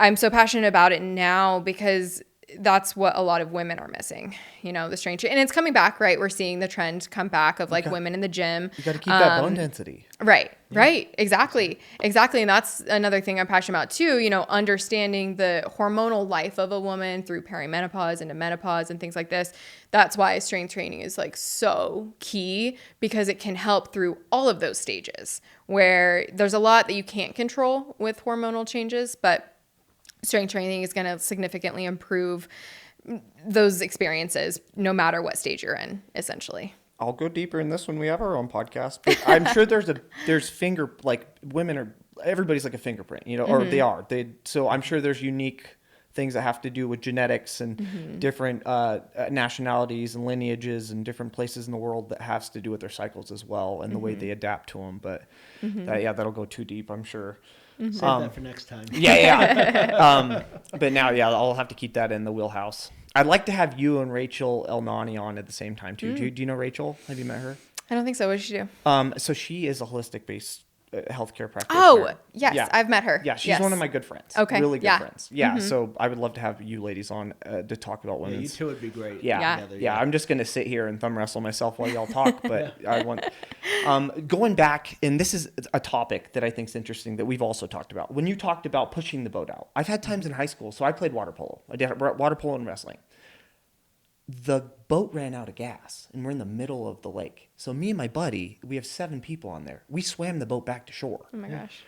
I'm so passionate about it now because that's what a lot of women are missing, the strength. And it's coming back, right? We're seeing the trend come back of women in the gym. You got to keep that bone density. Right. Yeah. Right. Exactly. And that's another thing I'm passionate about too, understanding the hormonal life of a woman through perimenopause into menopause and things like this. That's why strength training is so key, because it can help through all of those stages where there's a lot that you can't control with hormonal changes, but strength training is going to significantly improve those experiences no matter what stage you're in, essentially. I'll go deeper in this when we have our own podcast, but I'm sure everybody's like a fingerprint, or they are. So I'm sure there's unique things that have to do with genetics and different nationalities and lineages and different places in the world that has to do with their cycles as well and the way they adapt to them. But that'll go too deep, I'm sure. Save that for next time. But now, I'll have to keep that in the wheelhouse. I'd like to have you and Rachel Elnani on at the same time too. Do you know Rachel? Have you met her? I don't think so. What does she do? So she is a holistic-based healthcare practitioner. Oh, yes. I've met her. Yeah, she's one of my good friends. Okay. Really good friends. Yeah, so I would love to have you ladies on to talk about women's. You two would be great. Yeah. I'm just going to sit here and thumb wrestle myself while y'all talk, but I want going back, and this is a topic that I think is interesting that we've also talked about. When you talked about pushing the boat out, I've had times in high school, so I played water polo. I did water polo and wrestling. The boat ran out of gas, and we're in the middle of the lake. So me and my buddy, we have 7 people on there. We swam the boat back to shore. Oh my gosh.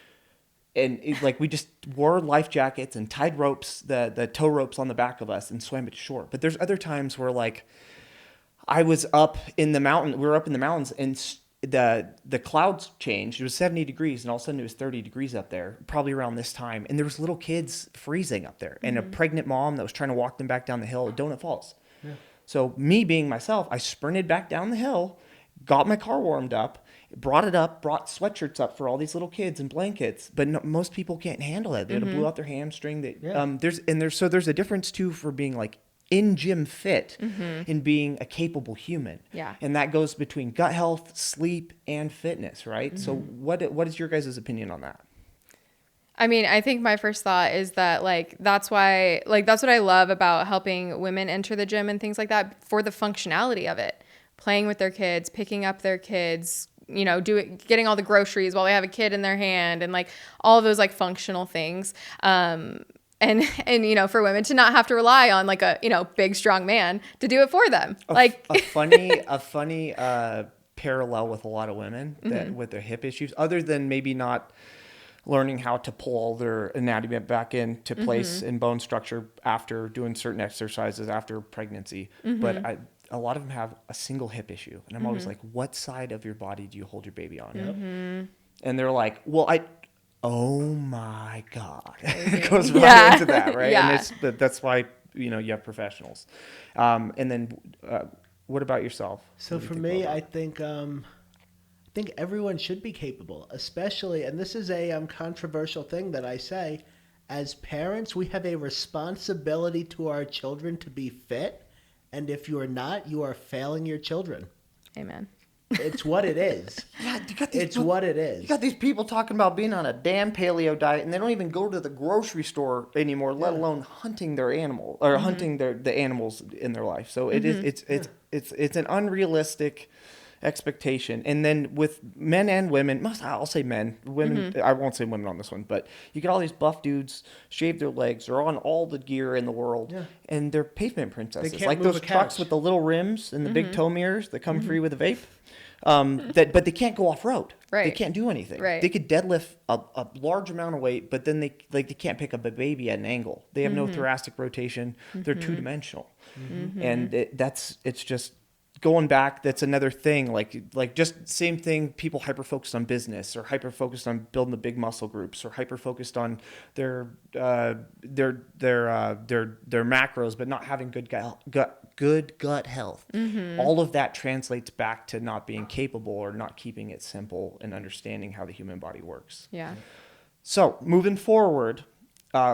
And we just wore life jackets and tied ropes, the tow ropes on the back of us, and swam it to shore. But there's other times where I was up in the mountain. We were up in the mountains, and the clouds changed. It was 70 degrees, and all of a sudden it was 30 degrees up there, probably around this time. And there was little kids freezing up there, and a pregnant mom that was trying to walk them back down the hill at Donut Falls. Yeah. So me being myself, I sprinted back down the hill, got my car warmed up, brought sweatshirts up for all these little kids and blankets. But most people can't handle it. They blew out their hamstring. There's a difference too for being in gym fit and being a capable human. Yeah. And that goes between gut health, sleep, and fitness, right? So what is your guys' opinion on that? I mean, I think my first thought is that that's what I love about helping women enter the gym and things like that, for the functionality of it, playing with their kids, picking up their kids, getting all the groceries while they have a kid in their hand, and all of those functional things. And for women to not have to rely on a big strong man to do it for them. A funny parallel with a lot of women that with their hip issues, other than maybe not learning how to pull their anatomy back into place in bone structure after doing certain exercises after pregnancy. But a lot of them have a single hip issue. And I'm always like, what side of your body do you hold your baby on? And they're like, oh my God. It goes right into that, right? Yeah. And that's why, you have professionals. And then what about yourself? So for me, I think everyone should be capable, especially, and this is a controversial thing that I say, as parents, we have a responsibility to our children to be fit. And if you are not, you are failing your children. Amen. It's what it is. Yeah, It's what it is. You got these people talking about being on a damn paleo diet, and they don't even go to the grocery store anymore, let alone hunting their animal or hunting the animals in their life. So it's an unrealistic expectation. And then with men and women, I'll say men, women. I won't say women on this one, but you get all these buff dudes shave their legs, are on all the gear in the world, and they're pavement princesses, can't like move those a trucks couch. with the little rims and the big toe mirrors that come free with a vape. But they can't go off road. Right. They can't do anything. Right. They could deadlift a large amount of weight, but then they can't pick up a baby at an angle. They have no thoracic rotation. They're two dimensional, and it's just going back. That's another thing. Like just same thing. People hyper focused on business, or hyper focused on building the big muscle groups, or hyper focused on their macros, but not having good gut health. All of that translates back to not being capable or not keeping it simple and understanding how the human body works. Yeah. So moving forward,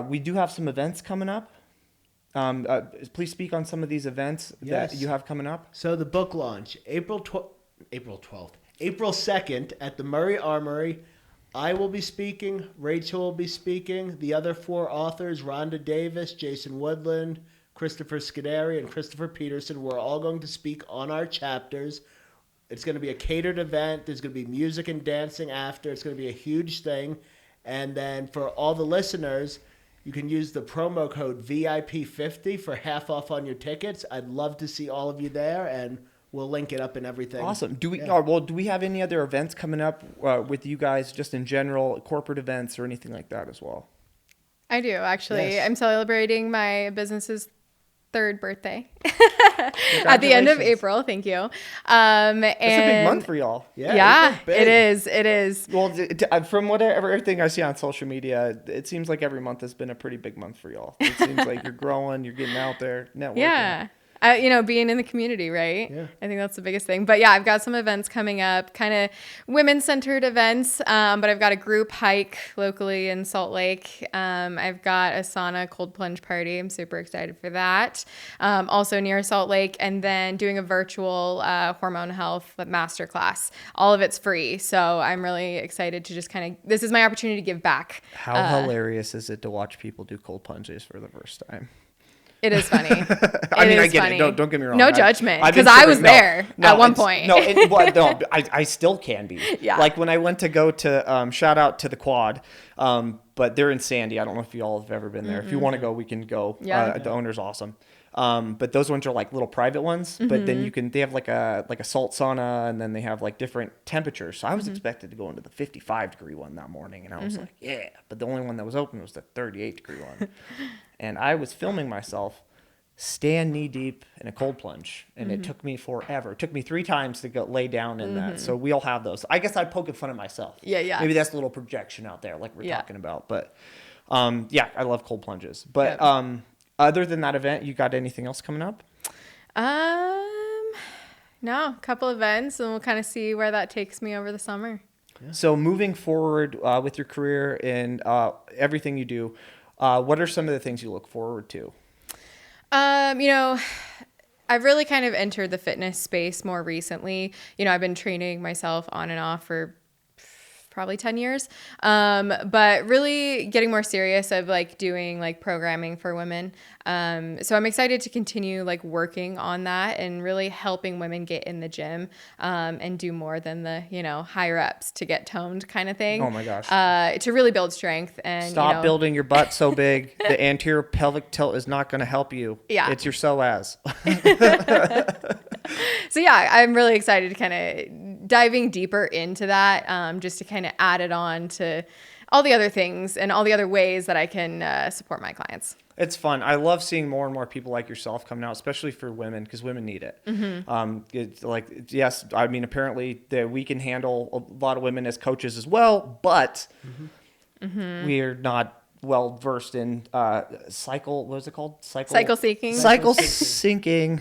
we do have some events coming up. Please speak on some of these events that you have coming up. So the book launch, April 12th, April 2nd at the Murray Armory. I will be speaking. Rachel will be speaking. The other 4 authors, Rhonda Davis, Jason Woodland, Christopher Scuderi, and Christopher Peterson, we're all going to speak on our chapters. It's going to be a catered event. There's going to be music and dancing after. It's going to be a huge thing. And then for all the listeners, you can use the promo code VIP50 for half off on your tickets. I'd love to see all of you there, and we'll link it up and everything. Awesome. Do we have any other events coming up with you guys, just in general, corporate events or anything like that as well? I do, actually. Yes. I'm celebrating my business's 3rd birthday at the end of April. Thank you. And It's a big month for y'all. Yeah, April's big. it is. Well, from everything I see on social media, it seems like every month has been a pretty big month for y'all. It seems like you're growing, you're getting out there, networking. Yeah. Being in the community, right? Yeah. I think that's the biggest thing. But yeah, I've got some events coming up, kind of women-centered events. But I've got a group hike locally in Salt Lake. I've got a sauna cold plunge party. I'm super excited for that. Also near Salt Lake, and then doing a virtual hormone health masterclass. All of it's free, so I'm really excited to just this is my opportunity to give back. How hilarious is it to watch people do cold plunges for the first time? It is funny. I get it. Don't get me wrong. No judgment, because I was there at one point. I still can be. Yeah. Like when I went to go to shout out to the Quad, but they're in Sandy. I don't know if you all have ever been there. If you want to go, we can go. Yeah. The owner's awesome. But those ones are like little private ones. But then they have like a salt sauna, and then they have like different temperatures. So I was expected to go into the 55-degree one that morning, and I was like, yeah. But the only one that was open was the 38-degree one. And I was filming myself stand knee deep in a cold plunge, and it took me forever. It took me 3 times to go lay down in that. So we all have those. I guess I'm poking fun at myself. Yeah. Maybe that's a little projection out there, like we're talking about. But I love cold plunges. But other than that event, you got anything else coming up? No, a couple events, and we'll kind of see where that takes me over the summer. Yeah. So moving forward with your career and everything you do, what are some of the things you look forward to? I've really kind of entered the fitness space more recently. I've been training myself on and off for probably 10 years. But really getting more serious of like doing like programming for women. So I'm excited to continue like working on that and really helping women get in the gym, and do more than the, high reps to get toned kind of thing. Oh my gosh. To really build strength and stop building your butt so big. The anterior pelvic tilt is not going to help you. Yeah. It's your psoas. So yeah, I'm really excited to kind of diving deeper into that, just to kind of add it on to all the other things and all the other ways that I can support my clients. It's fun. I love seeing more and more people like yourself coming out, especially for women, because women need it. It's like, yes, I mean, apparently that we can handle a lot of women as coaches as well, but we're not well versed in cycle. What is it called? Cycle syncing. Cycle syncing.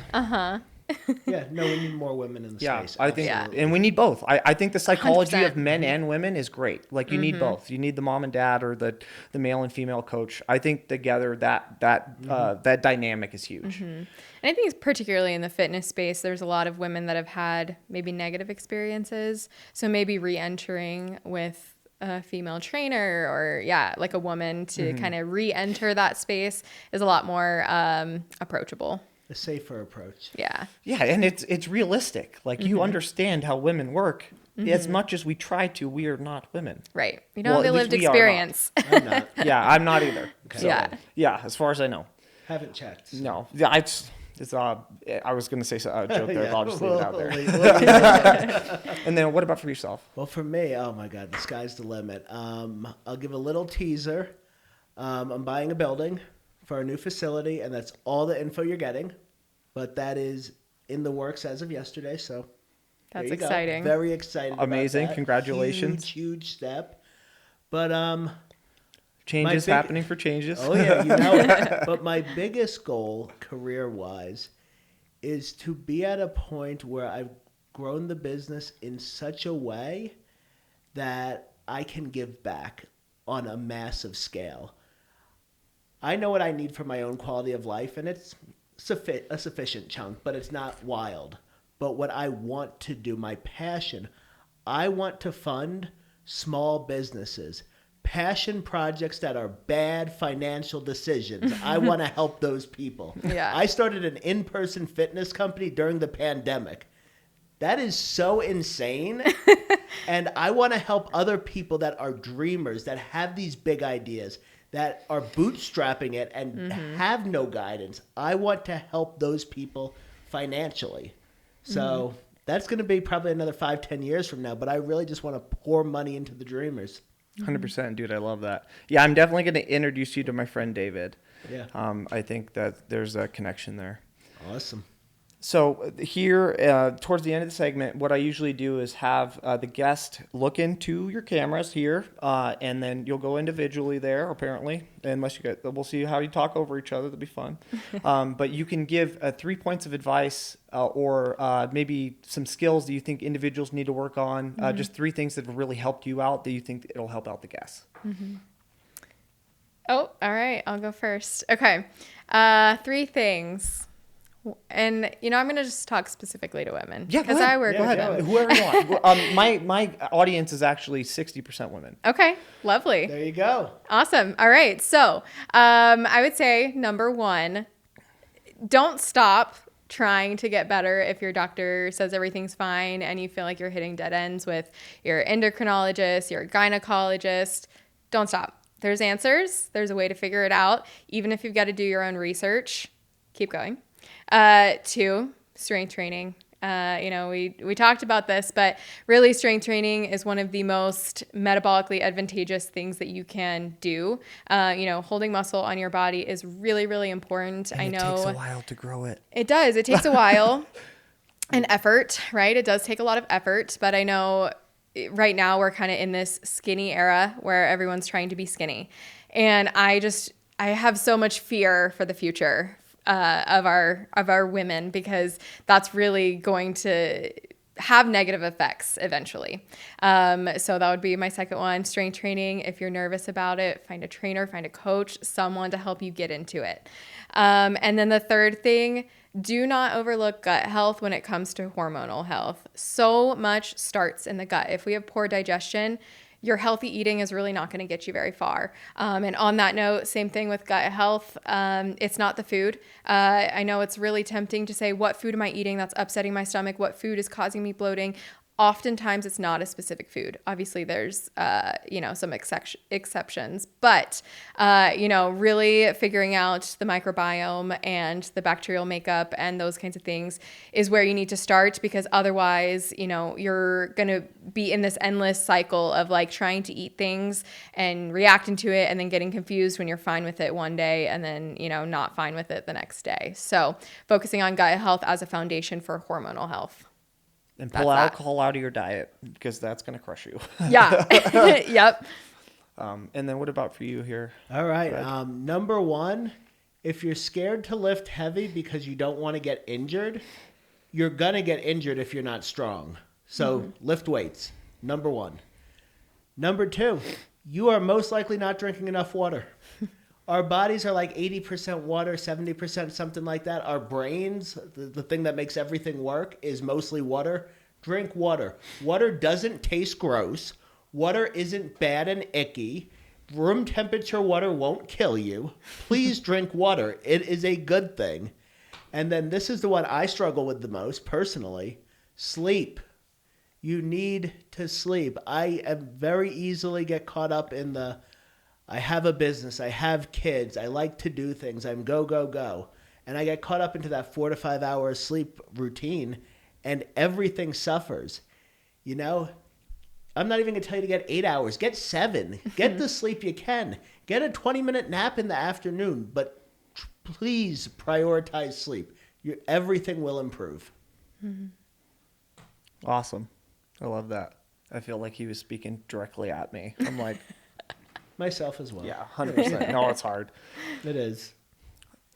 Yeah, no, we need more women in the Yeah, space. I think, Absolutely. and we need both. I think the psychology 100%. of men and women is great. Like you need both. You need the mom and dad or the male and female coach. I think together that dynamic is huge. And I think particularly in the fitness space, there's a lot of women that have had maybe negative experiences. So maybe re-entering with a female trainer or like a woman to kind of re-enter that space is a lot more approachable. A safer approach. Yeah. Yeah, and it's realistic. Like you understand how women work. As much as we try to, we are not women. Right. You don't Well, have the at least lived we are not. experience. I'm not. Yeah, I'm not either. So, Yeah. yeah, as far as I know. Haven't checked. So. No. Yeah, I was going to say a joke there, but I'll just leave it out there. there. And then what about for yourself? Well, for me, oh my God, the sky's the limit. I'll give a little teaser. I'm buying a building for a new facility, and that's all the info you're getting. But that is in the works as of yesterday, so That's there you go. exciting. Very excited. about Amazing. that. Congratulations. Huge step. But Changes happening for changes. Oh yeah, you know it. But my biggest goal, career-wise, is to be at a point where I've grown the business in such a way that I can give back on a massive scale. I know what I need for my own quality of life, and it's a sufficient chunk, but it's not wild. But what I want to do, my passion, I want to fund small businesses. Passion projects that are bad financial decisions. I want to help those people. Yeah. I started an in-person fitness company during the pandemic. That is so insane. And I want to help other people that are dreamers, that have these big ideas, that are bootstrapping it and have no guidance. I want to help those people financially. So that's going to be probably another 5-10 years from now, but I really just want to pour money into the dreamers. 100%, dude. I love that. Yeah, I'm definitely going to introduce you to my friend David. Yeah. I think that there's a connection there. Awesome. So here, towards the end of the segment, what I usually do is have the guest look into your cameras here, and then you'll go individually there, apparently, unless you get, we'll see how you talk over each other. That'll be fun. But you can give 3 points of advice or maybe some skills that you think individuals need to work on, just 3 things that have really helped you out that you think it'll help out the guests. Oh, all right. I'll go first. Okay. 3 things. And, I'm going to just talk specifically to women. Yeah, because I work go with ahead. them. Whoever you want. My audience is actually 60% women. Okay. Lovely. There you go. Awesome. All right. So I would say number 1, don't stop trying to get better if your doctor says everything's fine and you feel like you're hitting dead ends with your endocrinologist, your gynecologist. Don't stop. There's answers. There's a way to figure it out. Even if you've got to do your own research, keep going. 2, strength training. We talked about this, but really strength training is one of the most metabolically advantageous things that you can do. Holding muscle on your body is really, really important. And I know it takes a while to grow it. it does. It takes a while and effort, right? It does take a lot of effort, but I know right now we're kind of in this skinny era where everyone's trying to be skinny. And I have so much fear for the future of our women, because that's really going to have negative effects eventually. So that would be my second one. Strength training. If you're nervous about it, find a trainer, find a coach, someone to help you get into it. And then the third thing, do not overlook gut health when it comes to hormonal health. So much starts in the gut. If we have poor digestion, your healthy eating is really not going to get you very far. And on that note, same thing with gut health. It's not the food. I know it's really tempting to say, what food am I eating that's upsetting my stomach? What food is causing me bloating? Oftentimes it's not a specific food. Obviously there's, some exceptions, but, really figuring out the microbiome and the bacterial makeup and those kinds of things is where you need to start, because otherwise, you're going to be in this endless cycle of like trying to eat things and reacting to it and then getting confused when you're fine with it one day and then, not fine with it the next day. So focusing on gut health as a foundation for hormonal health. And pull alcohol out of your diet, because that's going to crush you. Yeah. Yep. And then what about for you here? All right. Number 1, if you're scared to lift heavy because you don't want to get injured, you're going to get injured if you're not strong. So lift weights, number one. Number two, you are most likely not drinking enough water. Our bodies are like 80% water, 70%, something like that. Our brains, the thing that makes everything work, is mostly water. Drink water. Water doesn't taste gross. Water isn't bad and icky. Room temperature water won't kill you. Please drink water. It is a good thing. And then this is the one I struggle with the most personally. Sleep. You need to sleep. I am very easily get caught up in I have a business, I have kids, I like to do things, I'm go, go, go. And I get caught up into that 4 to 5 hours sleep routine and everything suffers. You know, I'm not even going to tell you to get 8 hours. Get 7. Get the sleep you can. Get a 20-minute nap in the afternoon, but please prioritize sleep. Everything will improve. Awesome. I love that. I feel like he was speaking directly at me. I'm like, Myself as well. yeah, 100%. No, it's hard. It is.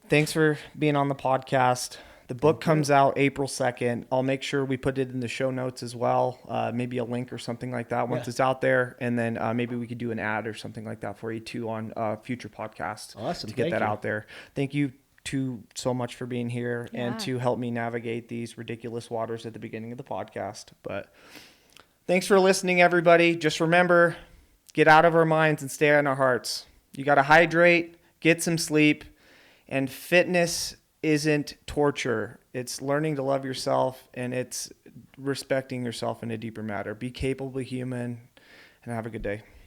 Thanks for being on the podcast. The book comes out April 2nd. I'll make sure we put it in the show notes as well. Maybe a link or something like that once it's out there. And then maybe we could do an ad or something like that for you too on future podcasts. Awesome. To get Thank that you. out there. Thank you so much for being here and Yeah. to help me navigate these ridiculous waters at the beginning of the podcast. But thanks for listening, everybody. Just remember, get out of our minds and stay in our hearts. You got to hydrate, get some sleep, and fitness isn't torture. It's learning to love yourself, and it's respecting yourself in a deeper matter. Be capable human, and have a good day.